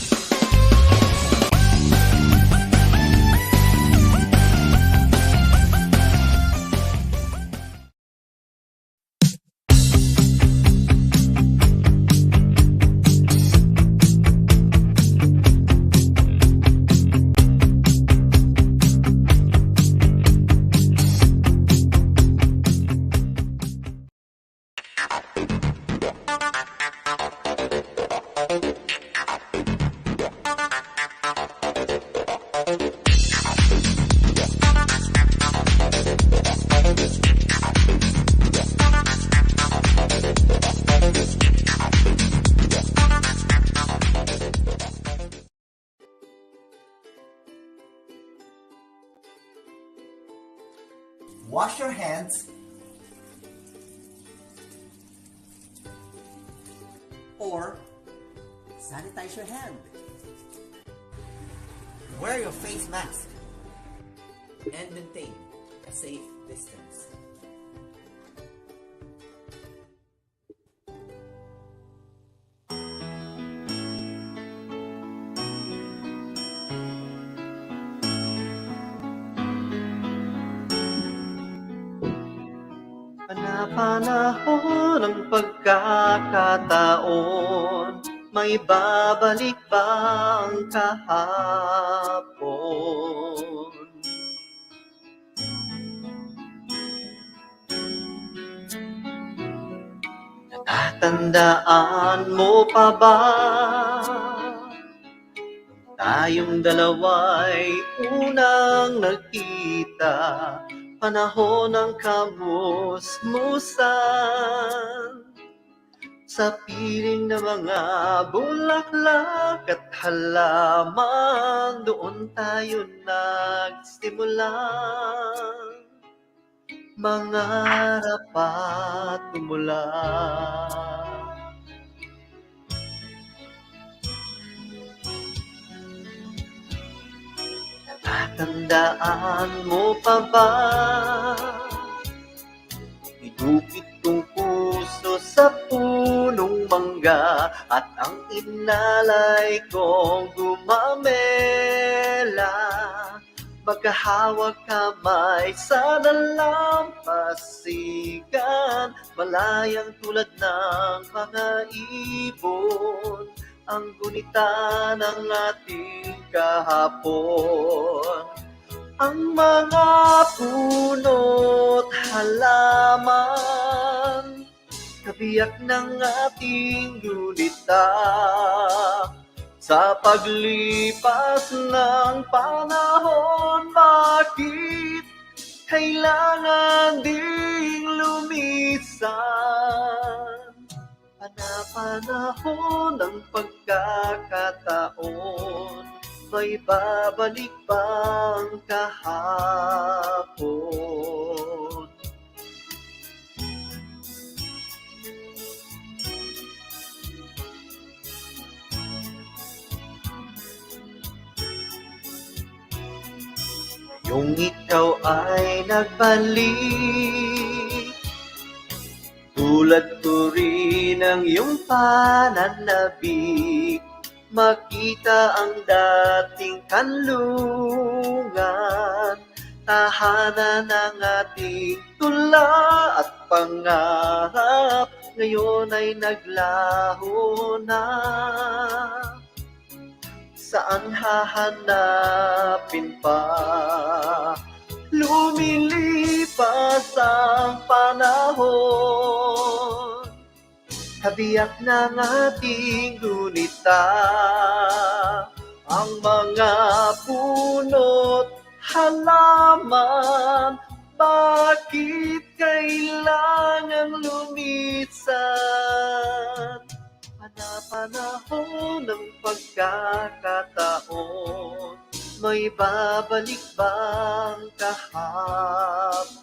Wash your hands or sanitize your hand. Wear your face mask and maintain a safe distance. Panahon ng pagkakataon, may babalik ba ang kahapon? Natatandaan mo pa ba? Tayong dalawa'y unang nagkita, panahon ng kamusmusan. sa piling ng mga bulaklak at halaman, doon tayo nagsimula. Mangarap at tumula. Natatandaan mo pa ba? Inupit kong puso sa punong mangga at ang inalay kong gumamela. Magkahawag kamay sa dalampasigan, malayang tulad ng mga ibon, ang gunita ng ating kahapon. Ang mga puno't halaman, kabiyak ng ating gunita. Sa paglipas ng panahon, bakit kailangan ding lumisan? Panapanahon ng pagkakataon, may babalik bang kahapon? Yung ikaw ay nagbalik, tulad ko rin ang iyong pananabik, makita ang dating kanlungan, tahanan ng ating tula at pangarap, ngayon ay naglaho na. Saan hahanapin pa? Lumilipas ang panahon, kabiyak ng ating gunita. Ang mga puno't halaman, bakit kailangan lumisan? Panapanahon ng pagkakataon, may babalik bang kahapon?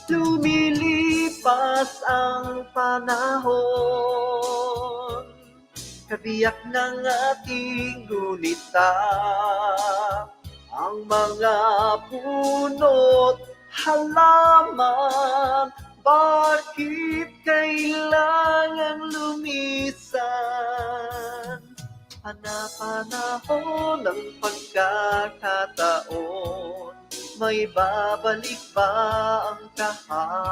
Lumilipas ang panahon, kabiyak ng ating gunita. Ang mga puno't halaman, bakit kailangan lumisan? Panapanahon ng pagkakataon, may babalik ba ang kahapon?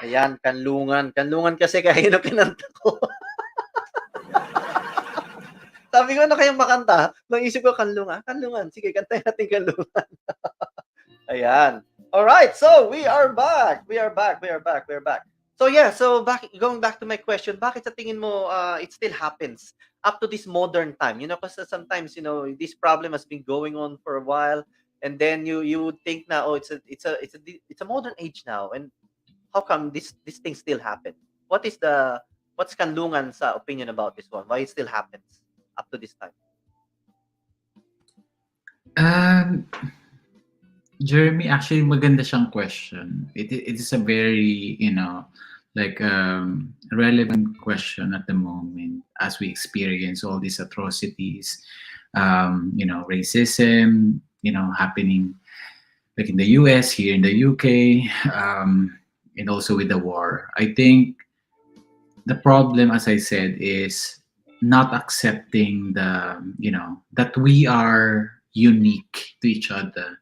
Ayan, kanlungan. Kanlungan kasi kahino kinanta ko. Sabi ko, ano kayang makanta? Naisip ko, kanlungan. Kanlungan. Sige, kantayin natin kanlungan. Ayan. Alright, so we are back. We are back. So yeah, going back to my question, bakit sa tingin mo it still happens up to this modern time? You know, because sometimes, you know, this problem has been going on for a while, and then you would think na, oh, it's a modern age now, and how come this thing still happen? What's Kanlungan's opinion about this one? Why it still happens up to this time? Jeremy, actually maganda siyang question. It is a very, you know, like relevant question at the moment as we experience all these atrocities, you know, racism, you know, happening like in the US, here in the UK, and also with the war. I think the problem, as I said, is not accepting the, that we are unique to each other.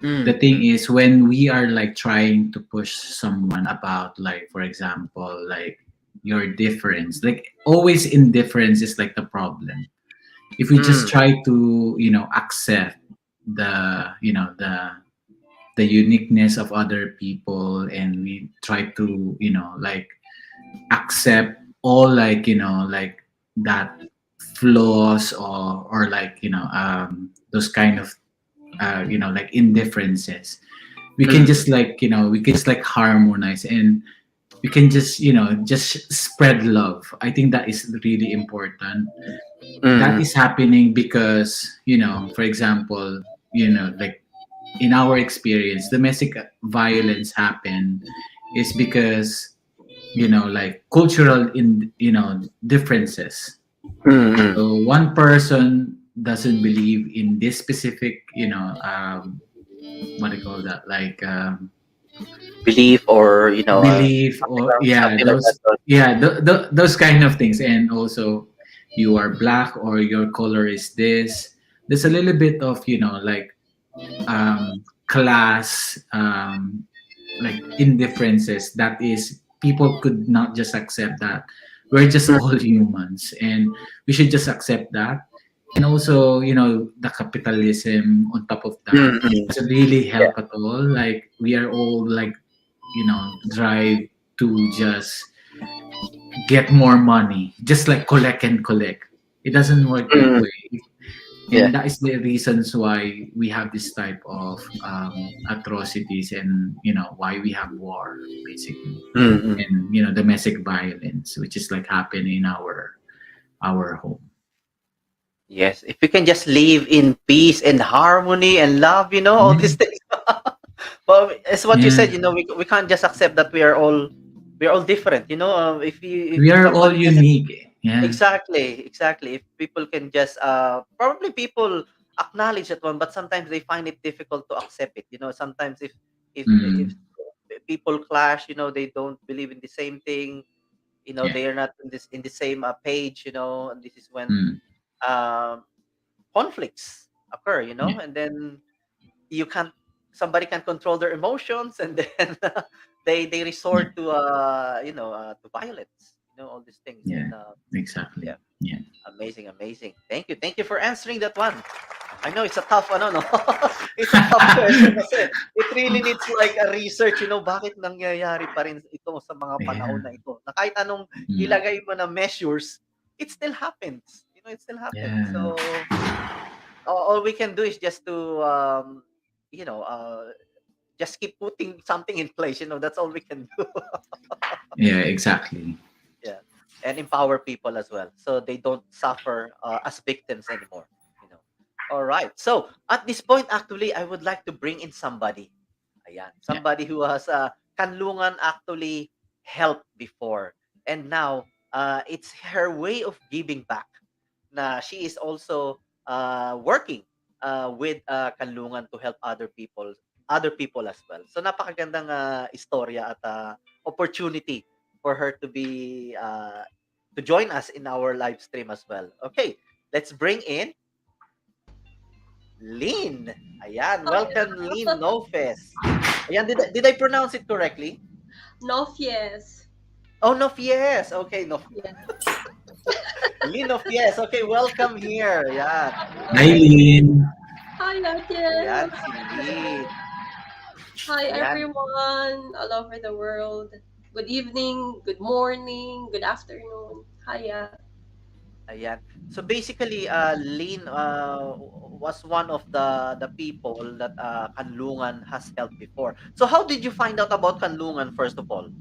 The thing is, when we are like trying to push someone about, like, for example, like your difference, like always indifference is like the problem. If we just try to, accept the, the uniqueness of other people, and we try to, like accept all, like, like that flaws, or like, those kind of, like indifferences, we can just like, we can just like harmonize, and we can just, just spread love. I think that is really important. That is happening because, for example, like in our experience, domestic violence happen is because, like cultural in, differences. So one person doesn't believe in this specific, what do you call that, like, Belief, or belief, or yeah, something like that. those, yeah, those kind of things. And also, you are black, or your color is this. There's a little bit of, like, class, like indifferences, that is, people could not just accept that we're just all humans, and we should just accept that. And also, the capitalism on top of that doesn't really Yeah. help at all. Like, we are all like, drive to just get more money, just like collect and collect. It doesn't work that way. Yeah. And that is the reasons why we have this type of, atrocities, and why we have war, basically. And domestic violence, which is like happening in our home. Yes, if we can just live in peace and harmony and love, all these things. Well, it's what you Yeah. said. We can't just accept that we are all different. If We are all somebody can, unique. Yeah. exactly. If people can just probably people acknowledge that one, but sometimes they find it difficult to accept it. Sometimes if Mm. people clash, they don't believe in the same thing. Yeah. They are not in the same page. And this is when Mm. um conflicts occur, Yeah. and then you can't somebody can control their emotions, and then they Yeah. resort to to violence, all these things. Yeah. And Exactly. yeah, Yeah. amazing. Thank you for answering that one. I know it's a tough ano, no. It's a tough question kasi it really needs like a research, bakit nangyayari pa rin ito sa mga panahon Yeah. na ito, na kahit anong Mm. ilagay mo na measures, it still happens. It still happens. Yeah. So all we can do is just to you know uh just keep putting something in place. That's all we can do. Yeah. Exactly. Yeah, and empower people as well, so they don't suffer as victims anymore. All right, so at this point, actually, I would like to bring in somebody. Ayan, Yeah. somebody who has kanlungan actually helped before, and now it's her way of giving back. Na she is also working with kanlungan to help other people as well. So napakagandang istorya at opportunity for her to join us in our live stream as well. Okay, let's bring in Lynn. Ayan, welcome Lynn Nofes. Ayan, did I pronounce it correctly? Nofies. Oh, Nofies. Okay, no. Yes. Lynn Nofies. Okay, welcome here. Ayan. Hi, Lynn. Hi, Ayan, Ate. si Lynn. Hi, Ayan. everyone all over the world. Good evening, good morning, good afternoon. Hiya. Ayan. So basically, Lynn was one of the people that Kanlungan has helped before. So how did you find out about Kanlungan first of all?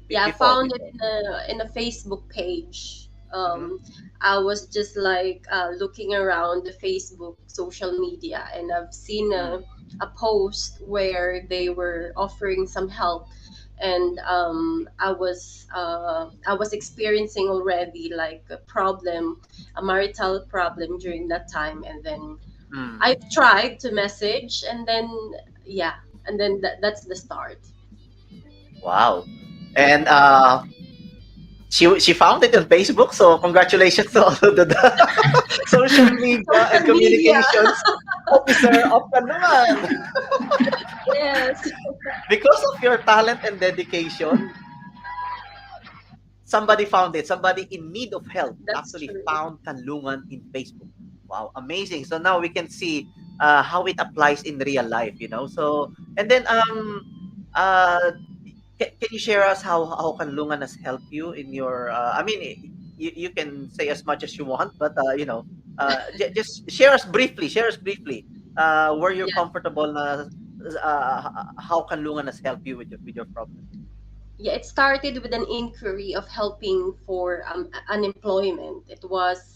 Yeah, I Before, found it before. in a Facebook page. Mhm. I was just like looking around the Facebook social media, and I've seen a post where they were offering some help, and I was experiencing already like a marital problem during that time, and then I tried to message, and then yeah, and then that's the start. Wow. And she found it on Facebook, so congratulations to all of the social media and Social media. communications officer of Kanungan. Yes. Because of your talent and dedication, somebody found it. Somebody in need of help That's actually true. found Kanlungan in Facebook. Wow, amazing. So now we can see how it applies in real life, you know. So and then uh can you share us how Kanlungan has helped you in your I mean you can say as much as you want, but just share us briefly where you're Yeah. comfortable na how Kanlungan has helped you with your problem. Yeah, it started with an inquiry of helping for unemployment. That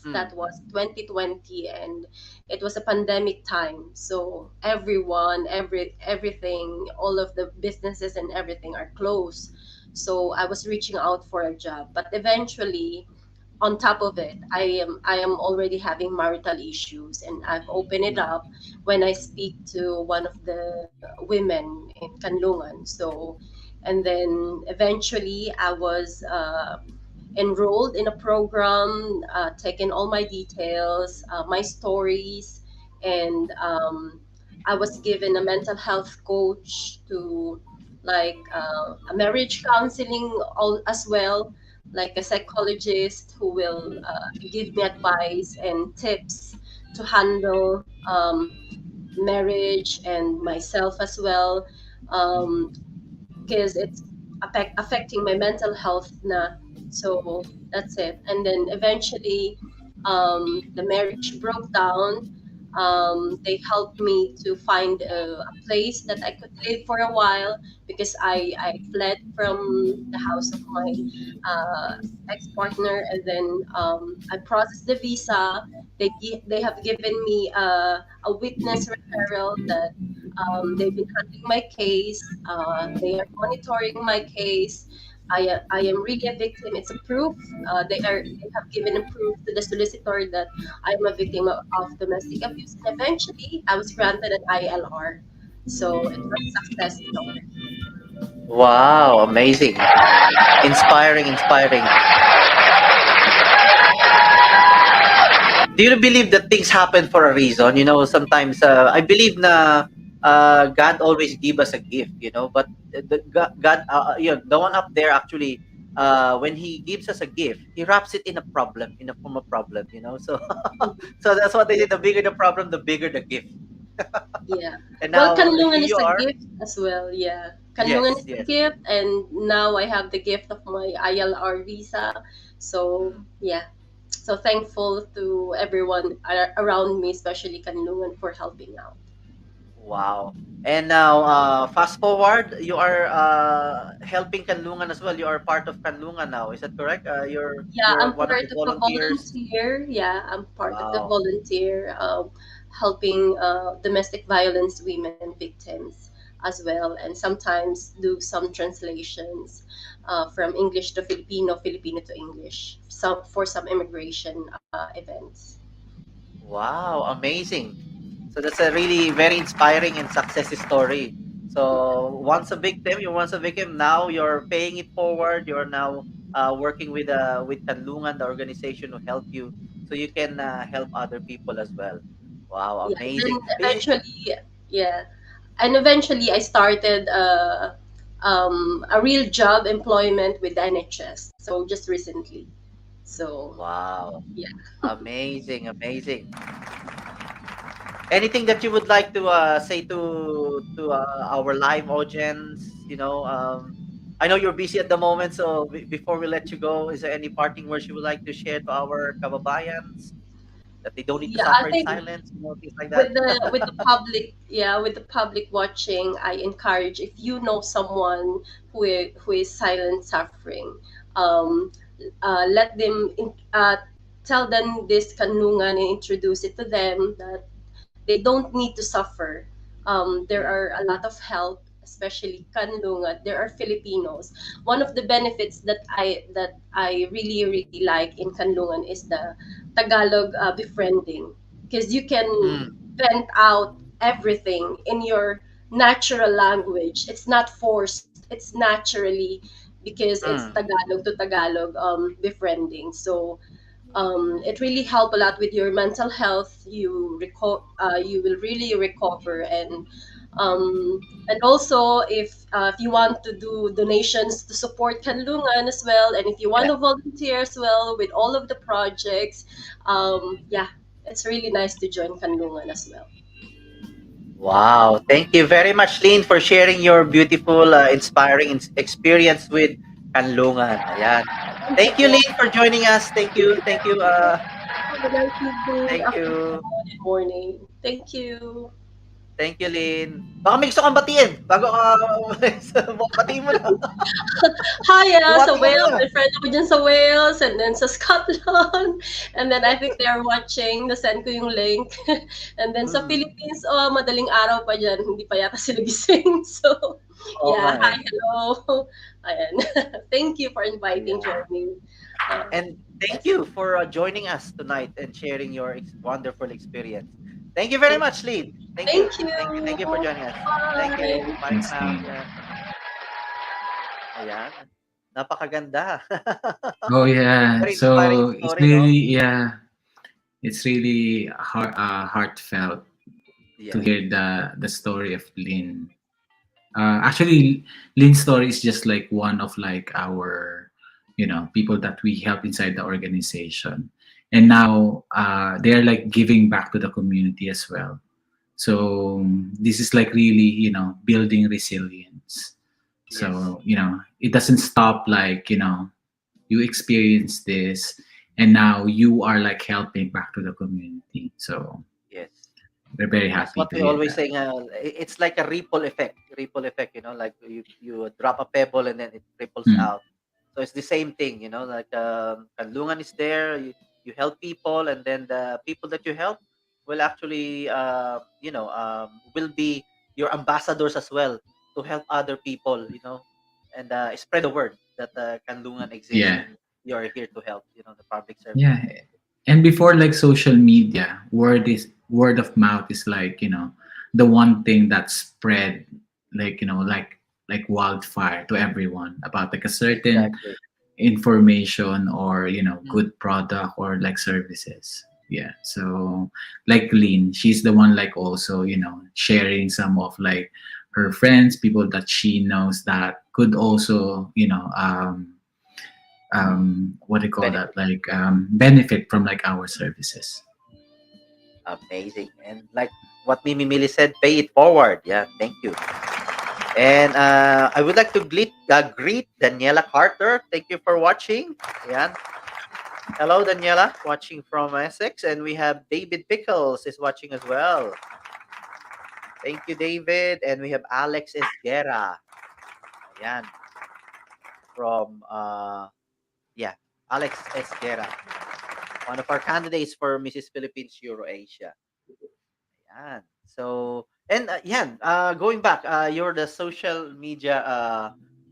Mm. was 2020, and it was a pandemic time. So everything, all of the businesses and everything are closed. So I was reaching out for a job, but eventually, on top of it, I am already having marital issues, and I've opened it Mm. up when I speak to one of the women in Kanlungan. So, and then eventually I was enrolled in a program, taking all my details, my stories, and I was given a mental health coach to, like, a marriage counseling all as well, like a psychologist who will give me advice and tips to handle marriage and myself as well. Um, because it's affecting my mental health na. So that's it. And then eventually, the marriage broke down. They helped me to find a place that I could live for a while, because I fled from the house of my uh, ex-partner, and then I processed the visa. They have given me a witness referral that they've been handling my case. They are monitoring my case. I am really a victim. It's a proof. They have given a proof to the solicitor that I am a victim of domestic abuse. And eventually, I was granted an ILR. So it was a success story. Wow, amazing. Inspiring, inspiring. Do you believe that things happen for a reason? You know, sometimes I believe na God always give us a gift, you know, but God you know, the one up there actually when he gives us a gift, he wraps it in a problem, in a form of problem, you know. So so that's what they say, the bigger the problem, the bigger the gift. Yeah. And Well, now here Kanlungan is you a are. gift as well. Yeah. Kanlungan Yes, is a yes. gift, and now I have the gift of my ILR visa. So, Mm. yeah. So thankful to everyone around me, especially Kanlungan, for helping out. Wow. And now, fast forward, you are helping Kanlungan as well. You are part of Kanlungan now. Is that correct? Yeah, You're I'm one of part the of the volunteers. volunteer. Yeah, I'm part of the Wow. volunteer, helping domestic violence women victims as well, and sometimes do some translations from English to Filipino, Filipino to English, some for some immigration events. Wow, amazing. So that's a really very inspiring and success story. So once a victim, now you're paying it forward. You're now working with Kanlungan, the organization who help you, so you can help other people as well. Wow, Yeah, then amazing. eventually, yeah, and eventually I started a real job employment with the NHS. So just recently. So Wow, yeah. amazing, amazing. Anything that you would like to say to our live audience? You know, I know you're busy at the moment, so before we let you go, is there any parting words you would like to share to our kababayans that they don't need to Yeah, I suffer in think silence, you know, things like that? with the public, yeah, with the public watching, I encourage, if you know someone who is silent suffering, um, let them tell them this kanungan and introduce it to them that they don't need to suffer. There Mm, are a lot of help, especially kanlungan. There are Filipinos. One of the benefits that I really like in kanlungan is the Tagalog befriending, because you can mm, vent out everything in your natural language. It's not forced. it's naturally because it's Mm. Tagalog to Tagalog befriending. So it really help a lot with your mental health. You will really recover, and also if you want to do donations to support Kanlungan as well, and if you want Yeah. to volunteer as well with all of the projects, yeah, it's really nice to join Kanlungan as well. Wow. Thank you very much, Lynn, for sharing your beautiful, inspiring experience with Kanlungan. Ayan. Thank you Thank you, po. Lynn, for joining us. Thank you. Thank you. Have a nice evening, Thank afternoon, you. and morning. Thank you. Thank you, Lynn. Baka may gusto kang batiin bago ka umalis. Batiin mo na. Hi, sa Bumati ka Wales. muna. My friend ako dyan sa Wales and then sa Scotland. And then I think they are watching. Na-send ko yung link. And then sa Mm. Philippines, madaling araw pa dyan. Hindi pa yata sila gising. So, Oo nga yeah. eh. Hi, hello. Ayan. Thank you for inviting, Yeah. Jeremy. And thank you for joining us tonight and sharing your wonderful experience. Thank you very much, Lynn. Thank you. Thank you. Thank you for joining us. Thank Bye. you. Bye for Thanks, now. Lynn. Yeah. Ayan. Napakaganda. Oh yeah. Very inspiring So it's story, no? really, yeah, it's really heartfelt to Yeah. hear the story of Lynn. Actually, Lynn's story is just like one of like our, people that we help inside the organization, and now they're like giving back to the community as well. So this is like really, building resilience. Yes. So it doesn't stop like you experience this, and now you are like helping back to the community. So Yes. we're very That's happy what to we hear always that. say. It's like a ripple effect. Ripple effect, like you drop a pebble and then it ripples Mm. out. So it's the same thing, like Kanlungan is there. You help people, and then the people that you help will actually, will be your ambassadors as well to help other people, and spread the word that Kanlungan exists Yeah. and you are here to help, the public service. Yeah. And before like social media, word of mouth is like, the one thing that spread like, like wildfire to everyone about like a certain Exactly. information or, Mm. good product or like services. Yeah. So like Lynn, she's the one like also, sharing some of like her friends, people that she knows that could also, what do you call that, Benefit. like benefit from like our services. Amazing. And like what Mimi Millie said, pay it forward. Yeah, thank you. And I would like to greet Daniela Carter. Thank you for watching. Yeah. Hello, Daniela, watching from Essex. And we have David Pickles is watching as well. Thank you, David. And we have Alex Esguera. Ayan. From, Alex Esguera. One of our candidates for Mrs. Philippines Euro-Asia. Yan. So, and going back, you're the social media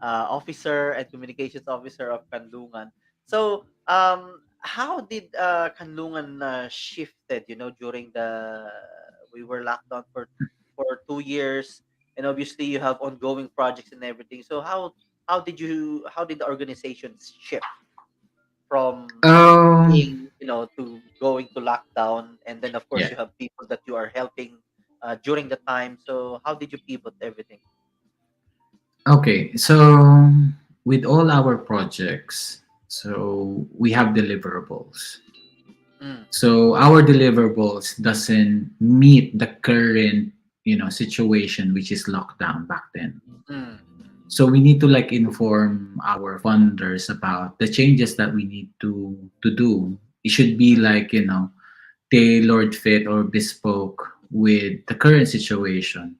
officer and communications officer of Kanlungan. So, how did Kanlungan shifted? During we were locked down for 2 years, and obviously you have ongoing projects and everything. So, how did the organization shift from Um, being, to going to lockdown, and then of course yeah. you have people that you are helping during the time. So how did you pivot everything? Okay. So with all our projects, so we have deliverables. Mm. So our deliverables doesn't meet the current, situation, which is lockdown back then. Mm. So we need to like inform our funders about the changes that we need to do. It should be like, tailored fit or bespoke with the current situation.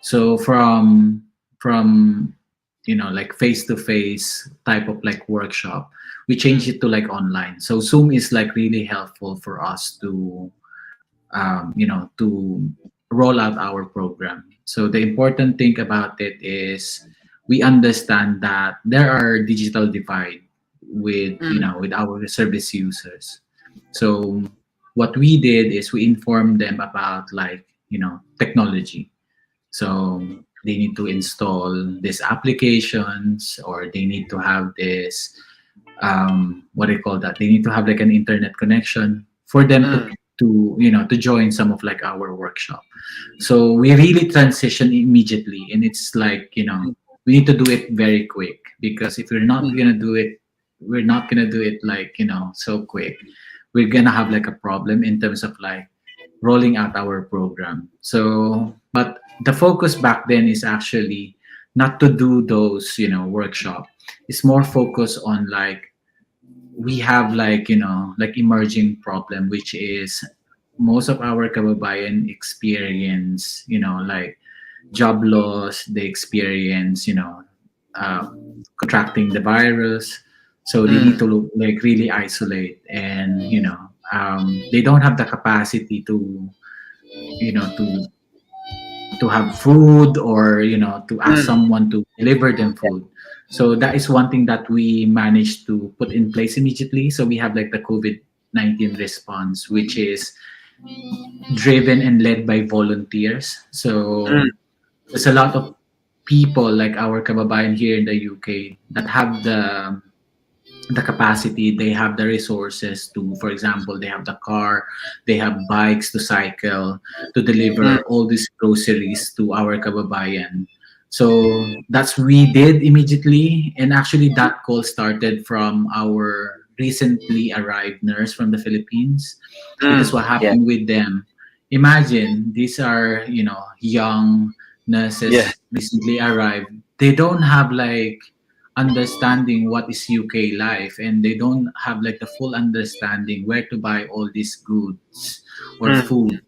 So from like face to face type of like workshop, we change Mm. it to like online. So Zoom is like really helpful for us to roll out our program. So the important thing about it is we understand that there are digital divide with Mm. with our service users. So what we did is we informed them about like technology. So they need to install these applications, or they need to have this what do you call that? They need to have like an internet connection for them to to join some of like our workshop. So we really transition immediately, and it's like we need to do it very quick, because if we're not gonna do it like so quick, we're gonna have like a problem in terms of like rolling out our program. So, but the focus back then is actually not to do those workshop. It's more focused on like we have like like emerging problem, which is most of our kababayan experience like job loss. They experience uh, contracting the virus, so they need to like really isolate, and they don't have the capacity to you know to to have food, or to ask someone to deliver them food. So that is one thing that we managed to put in place immediately. So we have like the COVID-19 response, which is driven and led by volunteers. So there's a lot of people like our kababayan here in the UK that have the capacity, they have the resources to, for example, they have the car, they have bikes to cycle, to deliver all these groceries to our kababayan. So that's we did immediately, and actually that call started from our recently arrived nurse from the Philippines, because what Yeah. happened with them, imagine these are young Yeah. nurses recently arrived. They don't have like understanding what is UK life, and they don't have like the full understanding where to buy all these goods or food.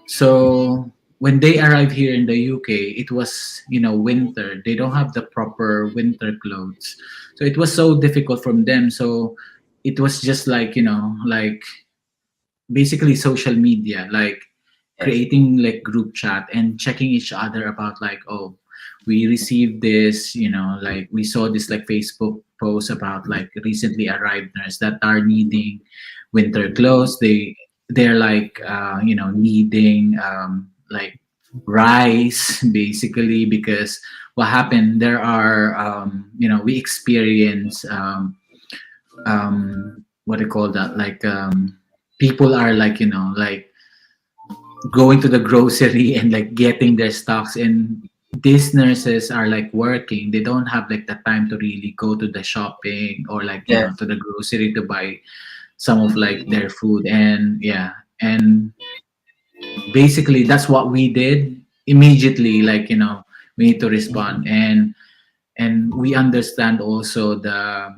So when they arrive here in the UK, it was winter. They don't have the proper winter clothes, so it was so difficult from them. So it was just like like basically social media, like creating like group chat and checking each other about like, oh, we received this, like we saw this like Facebook post about like recently arrived nurse that are needing winter clothes. They're like needing like rice, basically, because what happened, there are we experience what do you call that, like people are like like going to the grocery and like getting their stocks, and these nurses are like working. They don't have like the time to really go to the shopping, or like to the grocery to buy some of like their food. And yeah, and basically that's what we did immediately, like we need to respond. And we understand also the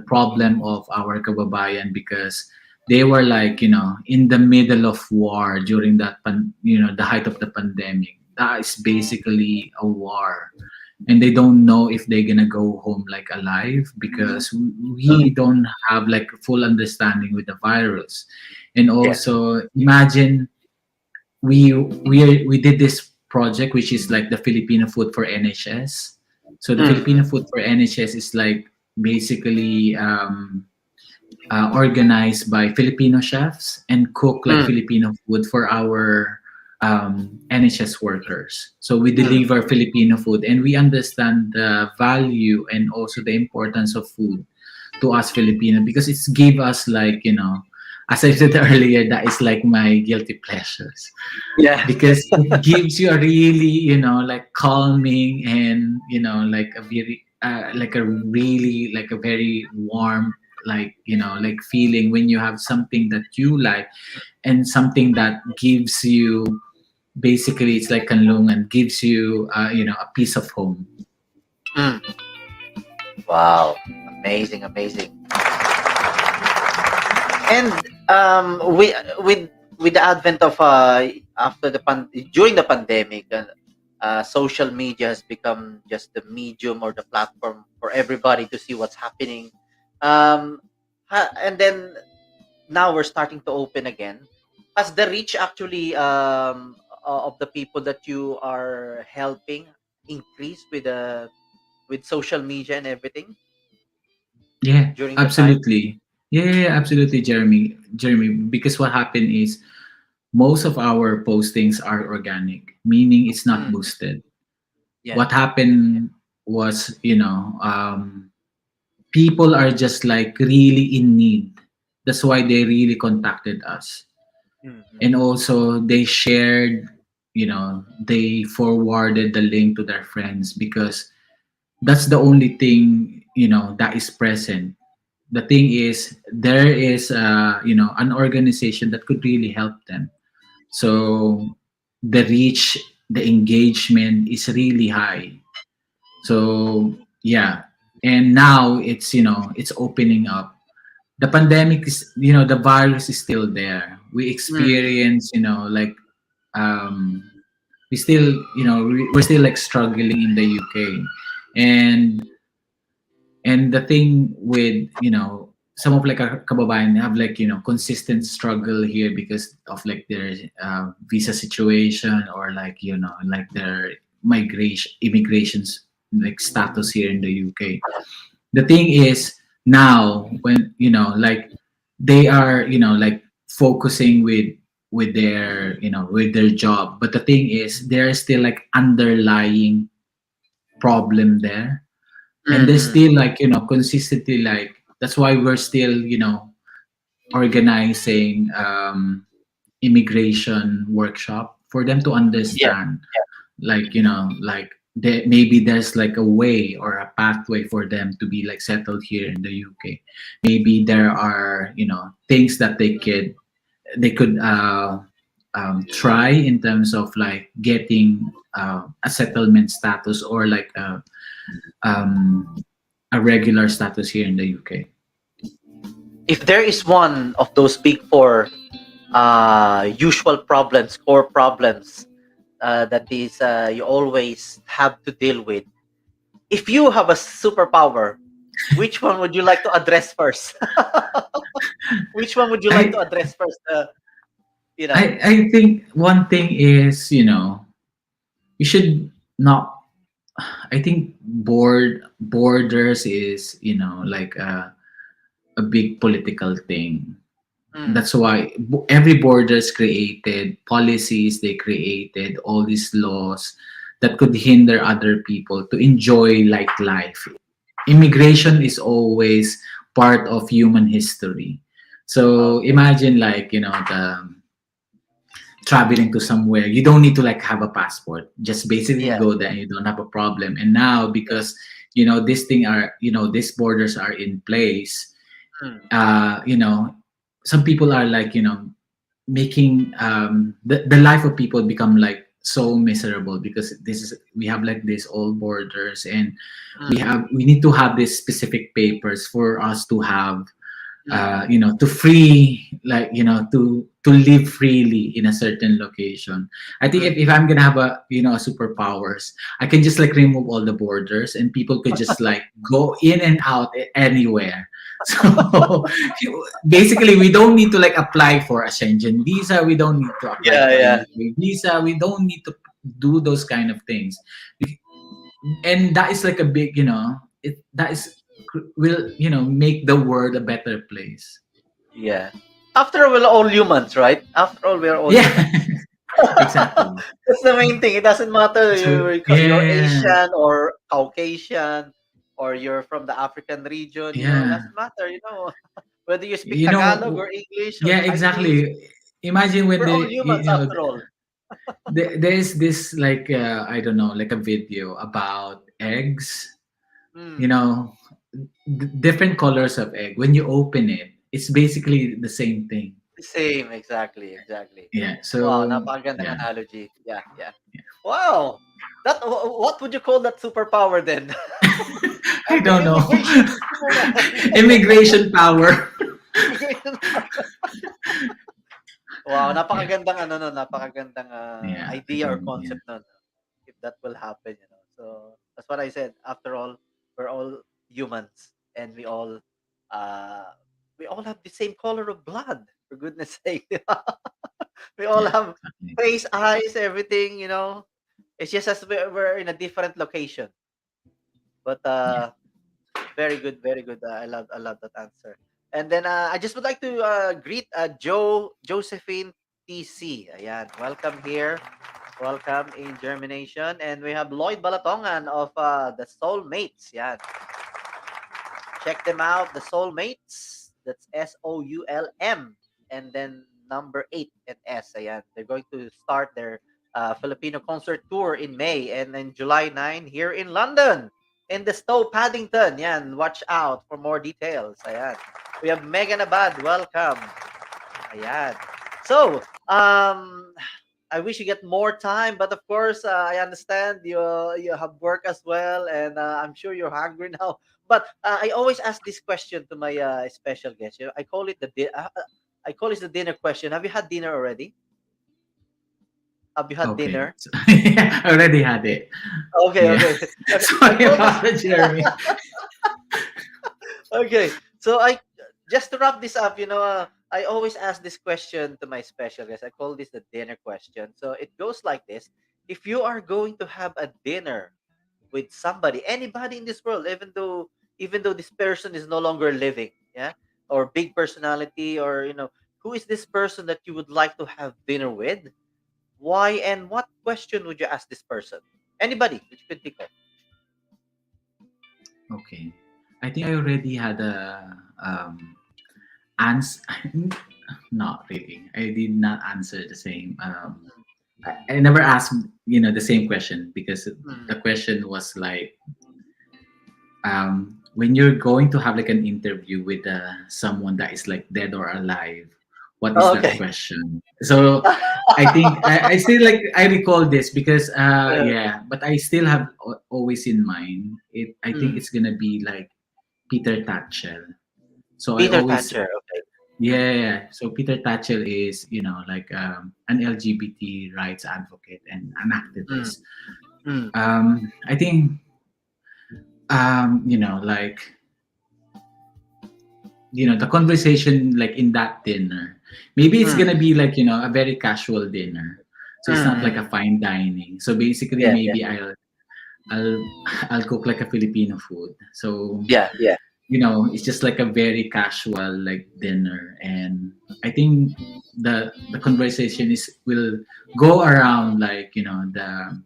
problem of our kababayan, because they were like in the middle of war during that the height of the pandemic. That is basically a war, and they don't know if they're gonna go home like alive, because we don't have like full understanding with the virus. And also imagine we did this project, which is like the Filipino food for NHS. So the Filipino food for NHS is like basically organized by Filipino chefs and cook like Filipino food for our NHS workers. So we deliver Filipino food, and we understand the value and also the importance of food to us Filipino, because it's give us like as I said earlier, that is like my guilty pleasures. Yeah. Because it gives you a really like calming, and like a very like a really like a very warm, like like feeling when you have something that you like, and something that gives you, basically it's like kanlungan, gives you a piece of home. Wow, amazing, amazing. And with the advent of after during the pandemic, social media has become just the medium or the platform for everybody to see what's happening. And then now we're starting to open again. Has the reach actually of the people that you are helping increased with social media and everything Yeah, during the time? absolutely. Yeah, absolutely, Jeremy, because what happened is most of our postings are organic, meaning it's not boosted. Yeah. What happened was, people are just like really in need. That's why they really contacted us. Mhm. And also they shared, they forwarded the link to their friends because that's the only thing, that is present. The thing is, there is, an organization that could really help them. So the reach, the engagement is really high. So yeah, and now it's, it's opening up. The pandemic is, the virus is still there. We Mhm. experience, like, um we still, we're still like struggling in the UK. and and the thing with, some of like our kababayan have like, consistent struggle here because of like their visa situation, or like, like their immigrations like status here in the UK. The thing is, now when, like they are, like focusing with their, with their job, but the thing is there's still like underlying problem there, and there's Mhm. still like, consistently, like that's why we're still, organizing immigration workshop for them to Yeah. understand, like, like maybe there's like a way or a pathway for them to be like settled here in the UK. Maybe there are, things that they could try in terms of like getting a settlement status, or like um, a regular status here in the UK. If there is one of those big four usual problems, core problems, that is you always have to deal with. If you have a superpower, which one would you like to address first? Which one would you like to I address first? You I know. I think one thing is, you should not. I think borders is, like a big political thing. Mm. That's why every borders created policies, they created all these laws that could hinder other people to enjoy like life. Immigration is always part of human history. So Okay. imagine, like, the traveling to somewhere, you don't need to like have a passport, just basically Yeah. go there and you don't have a problem. And now, Yeah. because, these borders are in place, Mm. some people are like, making the life of people become like so miserable, because we have like these old borders, and Mm. we need to have these specific papers for us to have, Mm. to free, like, to live freely in a certain location. I think Mm. if I'm gonna have a, a superpowers, I can just like remove all the borders, and people could just like go in and out anywhere. So basically, we don't need to like apply for a Schengen visa, we don't need to apply Yeah. for a Yeah. UK visa, we don't need to do those kind of things. And that is like a big, that is will, make the world a better place. Yeah. After all, we're all humans, right? After all, we are all Yeah. humans. Exactly. That's the main thing. It doesn't matter So you're yeah, Asian or Caucasian or you're from the African region. It yeah, doesn't matter. Whether you speak you Tagalog know, or English or yeah, Chinese, exactly. Imagine when we're all humans after all. there's this like, I don't know, like a video about eggs. You Mm. know, different colors of egg. When you open it, it's basically the same thing. Same, exactly, exactly. Yeah. Wow, So napakagandang yeah, analogy. Yeah, yeah. Wow. What would you call that superpower then? I The don't know. immigration superman. Immigration power. Immigration. Wow, Yeah. napakagandang ano no, napakagandang Yeah. idea or Again. Yeah. concept nun. If that will happen. So that's what I said. After all, we're all humans and uh we all have the same color of blood, for goodness sake. We all Yeah. have Exactly. face, eyes, everything. It's just as we're in a different location. But Yeah. very good, very good. I love that answer. And then I just would like to greet Josephine TC. Ayan, welcome here. Welcome in Germination. And we have Lloyd Balatongan of the Soulmates. Yeah. Check them out, the Soulmates. That's SOULM. And then number 8 and S. Ayan. They're going to start their Filipino concert tour in May and then July 9 here in London. In the Stowe Paddington. Yan. Watch out for more details. Ayan. We have Megan Abad. Welcome. Ayan. So, I wish you get more time, but of course, I understand you have work as well, and I'm sure you're hungry now. But I always ask this question to my special guest. You know, I call it I call it the dinner question. Have you had dinner already? Have you had Okay. dinner? I already had it. Okay, Yeah. okay. Sorry about it, Jeremy. Okay, so I just to wrap this up, I always ask this question to my special guest. I call this the dinner question. So it goes like this: if you are going to have a dinner with somebody, anybody in this world, even though this person is no longer living, yeah, or big personality, or who is this person that you would like to have dinner with? Why and what question would you ask this person? Anybody that you could think of. Okay. I think I already had a answer. Not really. I did not answer the same. I never asked, the same question because the question was like, when you're going to have like an interview with someone that is like dead or alive, what is Oh, that okay. question? So I think I still like I recall this because yeah, but I still have always in mind it. I think it's gonna be like Peter Tatchell. So I Peter always Thatcher. Okay. yeah. So Peter Tatchell is like an LGBT rights advocate and an activist. I think like the conversation like in that dinner, maybe it's gonna be like a very casual dinner, so it's not like a fine dining. So basically Yeah, yeah, maybe I'll I'll cook like a Filipino food, so yeah, yeah. it's just like a very casual like dinner. And I think the conversation will go around like the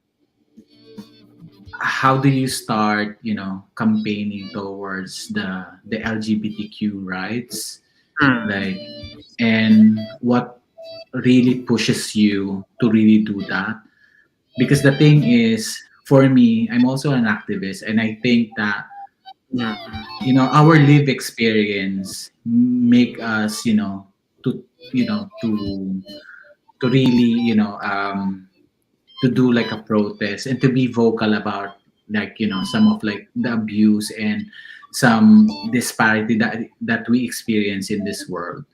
how do you start campaigning towards the LGBTQ rights, like, and what really pushes you to really do that. Because the thing is, for me, I'm also an activist, and I think that our live experience make us to to really to do like a protest and to be vocal about like some of like the abuse and some disparity that we experience in this world.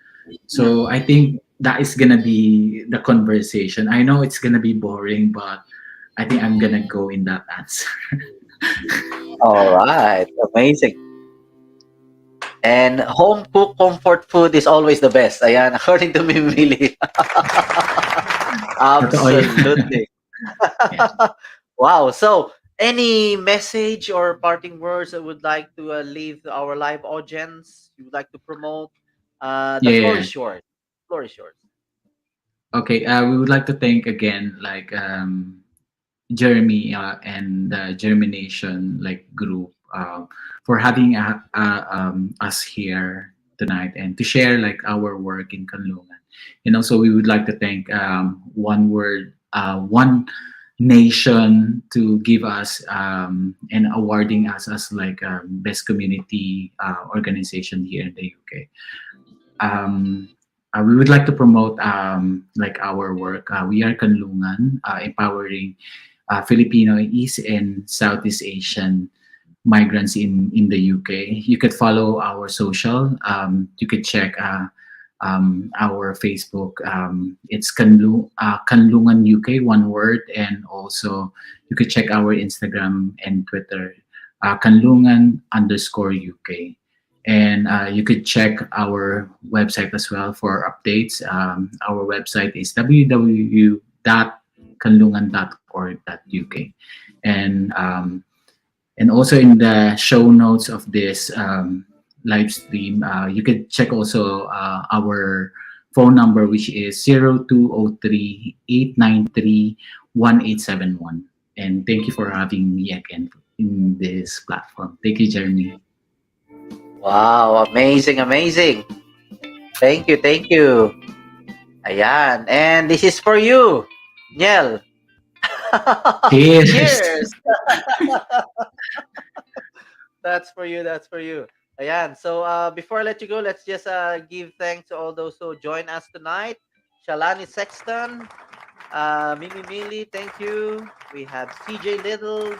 So I think that is gonna be the conversation. I know it's gonna be boring, but I think I'm gonna go in that answer. All right, amazing. And home cooked comfort food is always the best. Ayan, according to Mimili. Totoo yan. Absolutely. Wow. So, any message or parting words that would like to leave to our live audience? You would like to promote? The floor Yeah. is yours. Floor is yours. Okay. We would like to thank again, like Jeremy and the Germination like group for having us here tonight and to share like our work in Kanlungan. And also we would like to thank One Nation to give us and awarding us as like best community organization here in the UK. We would like to promote like our work. We are Kanlungan, empowering Filipino, East and Southeast Asian migrants in the UK. You could follow our social. You could check our Facebook. It's Kanlungan UK, one word, and also you could check our Instagram and Twitter, Kanlungan_UK. And you could check our website as well for updates. Our website is www.kanlungan.org.uk. And also in the show notes of this live stream, you can check also our phone number, which is 0203 893 1871. And thank you for having me again in this platform. Thank you, Jeremy. Wow, amazing, amazing. Thank you, thank you. Ayan. And this is for you, Niel. Cheers. Cheers. That's for you. That's for you. Ayan. So before I let you go, let's just give thanks to all those who join us tonight. Shalani Sexton, Mimi Mili, thank you. We have CJ Little,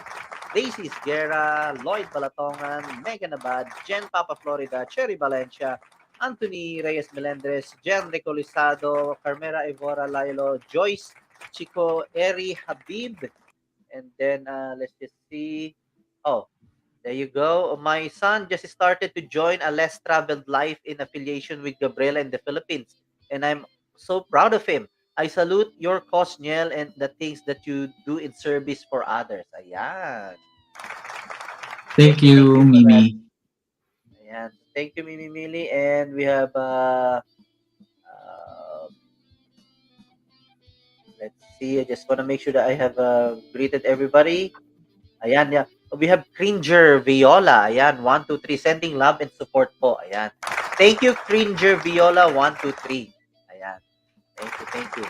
Daisy Guerra, Lloyd Balatongan, Megan Abad, Jen Papa Florida, Cherry Valencia, Anthony Reyes Melendres, Jen Recolisado, Carmela Evora Lailo, Joyce Chico, Eri Habib, and then let's just see. Oh, there you go. My son just started to join a less traveled life in affiliation with Gabriela in the Philippines, and I'm so proud of him. I salute your cause, Niel, and the things that you do in service for others. Ayan. Thank you, for that. Mimi. Ayan. Thank you, Mimi Mili. And we have, let's see. I just want to make sure that I have greeted everybody. Ayan, yeah. We have Cringer Viola. Ayan, 1, 2, 3. Sending love and support po. Ayan. Thank you, Cringer Viola, 1, 2, 3. Ayan. Thank you, thank you.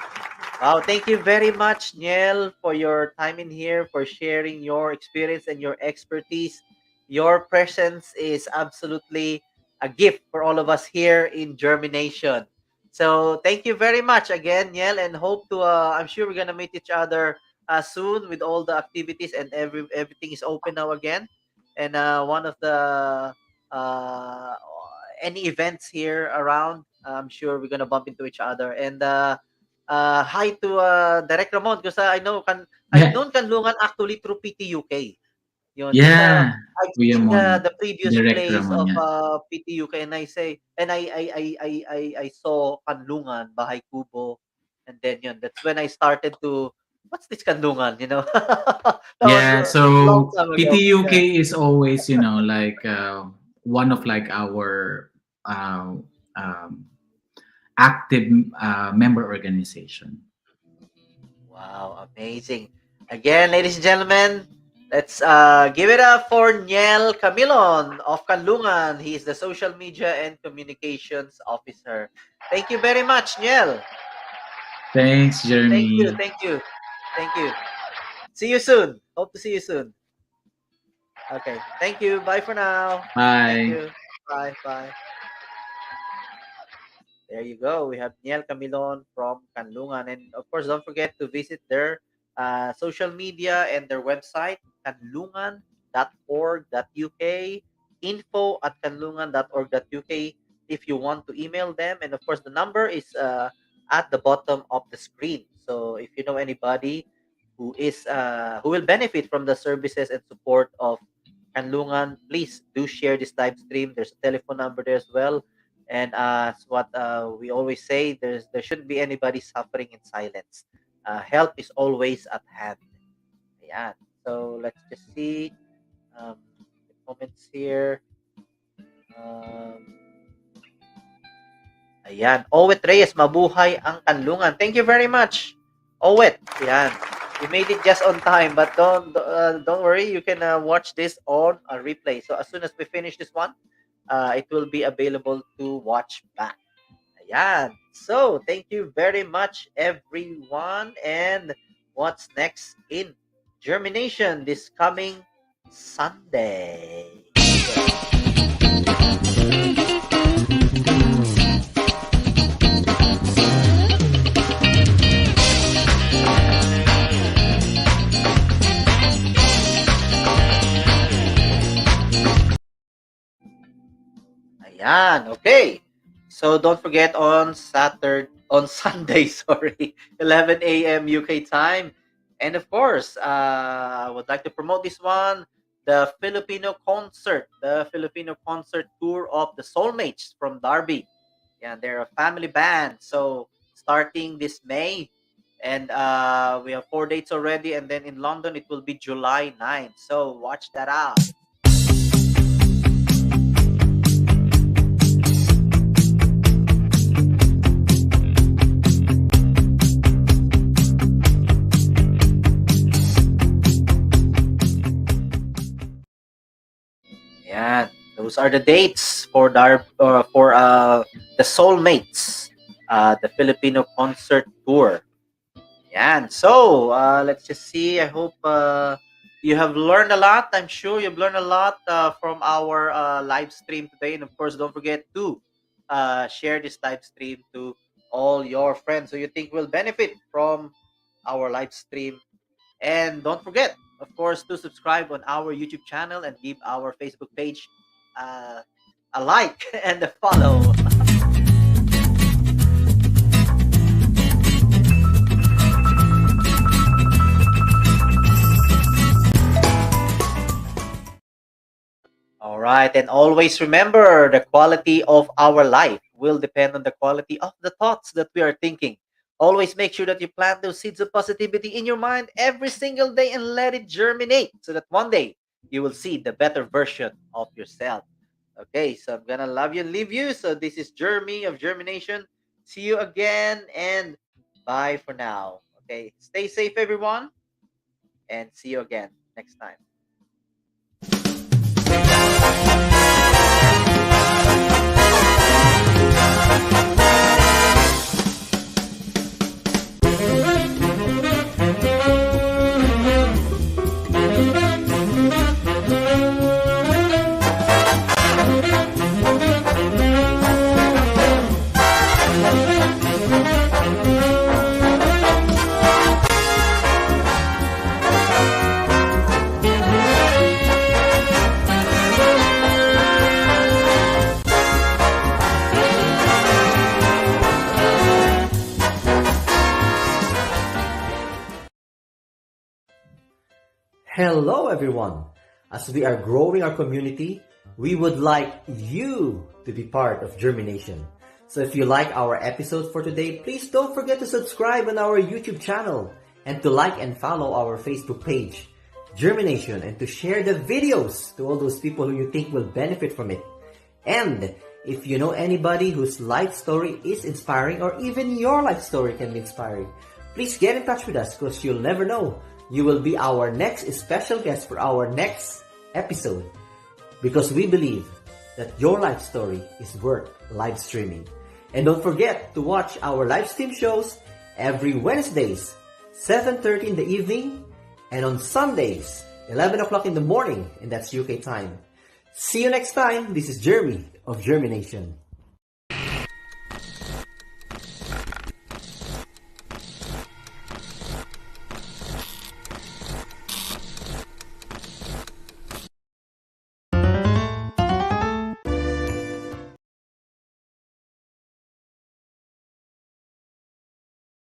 Wow, thank you very much, Niel, for your time in here, for sharing your experience and your expertise. Your presence is absolutely a gift for all of us here in JhermiNATION. So thank you very much again, Niel, and hope to, I'm sure we're going to meet each other soon with all the activities and everything is open now again. And one of the, any events here around, I'm sure we're going to bump into each other. And hi to Direct Ramon because I've known Kanlungan actually through PTUK. Yun. Yeah, I've Kuya seen Mon. the previous Direct plays Ramon of yan. PTUK and I saw Kanlungan, Bahay Kubo, and then yun. That's when I started to what's this Kanlungan, you know? That Yeah, was a long so time ago. PTUK Yeah. is always, like one of like our uh, um, active member organization. Wow, amazing. Again, ladies and gentlemen, let's give it up for Niel Camilon of Kanlungan. He is the social media and communications officer. Thank you very much, Niel. Thanks, Jeremy. Thank you, thank you, thank you. See you soon. Hope to see you soon. Okay, thank you. Bye for now. Thank Bye. you. Bye, bye. There you go. We have Niel Camilon from Kanlungan. And of course, don't forget to visit their social media and their website, kanlungan.org.uk, info@kanlungan.org.uk if you want to email them. And of course, the number is at the bottom of the screen. So if you know anybody who will benefit from the services and support of Kanlungan, please do share this live stream. There's a telephone number there as well. And as what we always say, there shouldn't be anybody suffering in silence. Help is always at hand. Ayan. So let's just see the comments here. Ayan. Owet Reyes, mabuhay ang Kanlungan. Thank you very much, Owet. Ayan. You made it just on time, but don't worry. You can watch this on a replay. So as soon as we finish this one, it will be available to watch back. Ayan. So, thank you very much, everyone. And what's next in JhermiNATION this coming Sunday? Ayan. Okay. So don't forget on Sunday, sorry, 11 a.m. UK time. And of course, I would like to promote this one, the Filipino concert tour of the Soulmates from Darby. Yeah, they're a family band. So starting this May, and we have 4 dates already. And then in London, it will be July 9th. So watch that out. Yeah, those are the dates for the Soulmates, the Filipino concert tour. Yeah, so let's just see. I hope you have learned a lot. I'm sure you've learned a lot from our live stream today. And of course, don't forget to share this live stream to all your friends who you think will benefit from our live stream. And don't forget, of course, to subscribe on our YouTube channel and give our Facebook page uh, a like and a follow. All right, and always remember the quality of our life will depend on the quality of the thoughts that we are thinking. Always make sure that you plant those seeds of positivity in your mind every single day and let it germinate so that one day you will see the better version of yourself. Okay, so I'm gonna love you and leave you. So this is Jeremy of JhermiNATION. See you again and bye for now. Okay, stay safe, everyone, and see you again next time. Hello everyone! As we are growing our community, we would like you to be part of JhermiNATION. So if you like our episode for today, please don't forget to subscribe on our YouTube channel and to like and follow our Facebook page, JhermiNATION, and to share the videos to all those people who you think will benefit from it. And if you know anybody whose life story is inspiring or even your life story can be inspiring, please get in touch with us because you'll never know. You will be our next special guest for our next episode because we believe that your life story is worth live streaming. And don't forget to watch our live stream shows every Wednesdays, 7:30 in the evening, and on Sundays, 11 o'clock in the morning, and that's UK time. See you next time. This is Jeremy of JhermiNATION.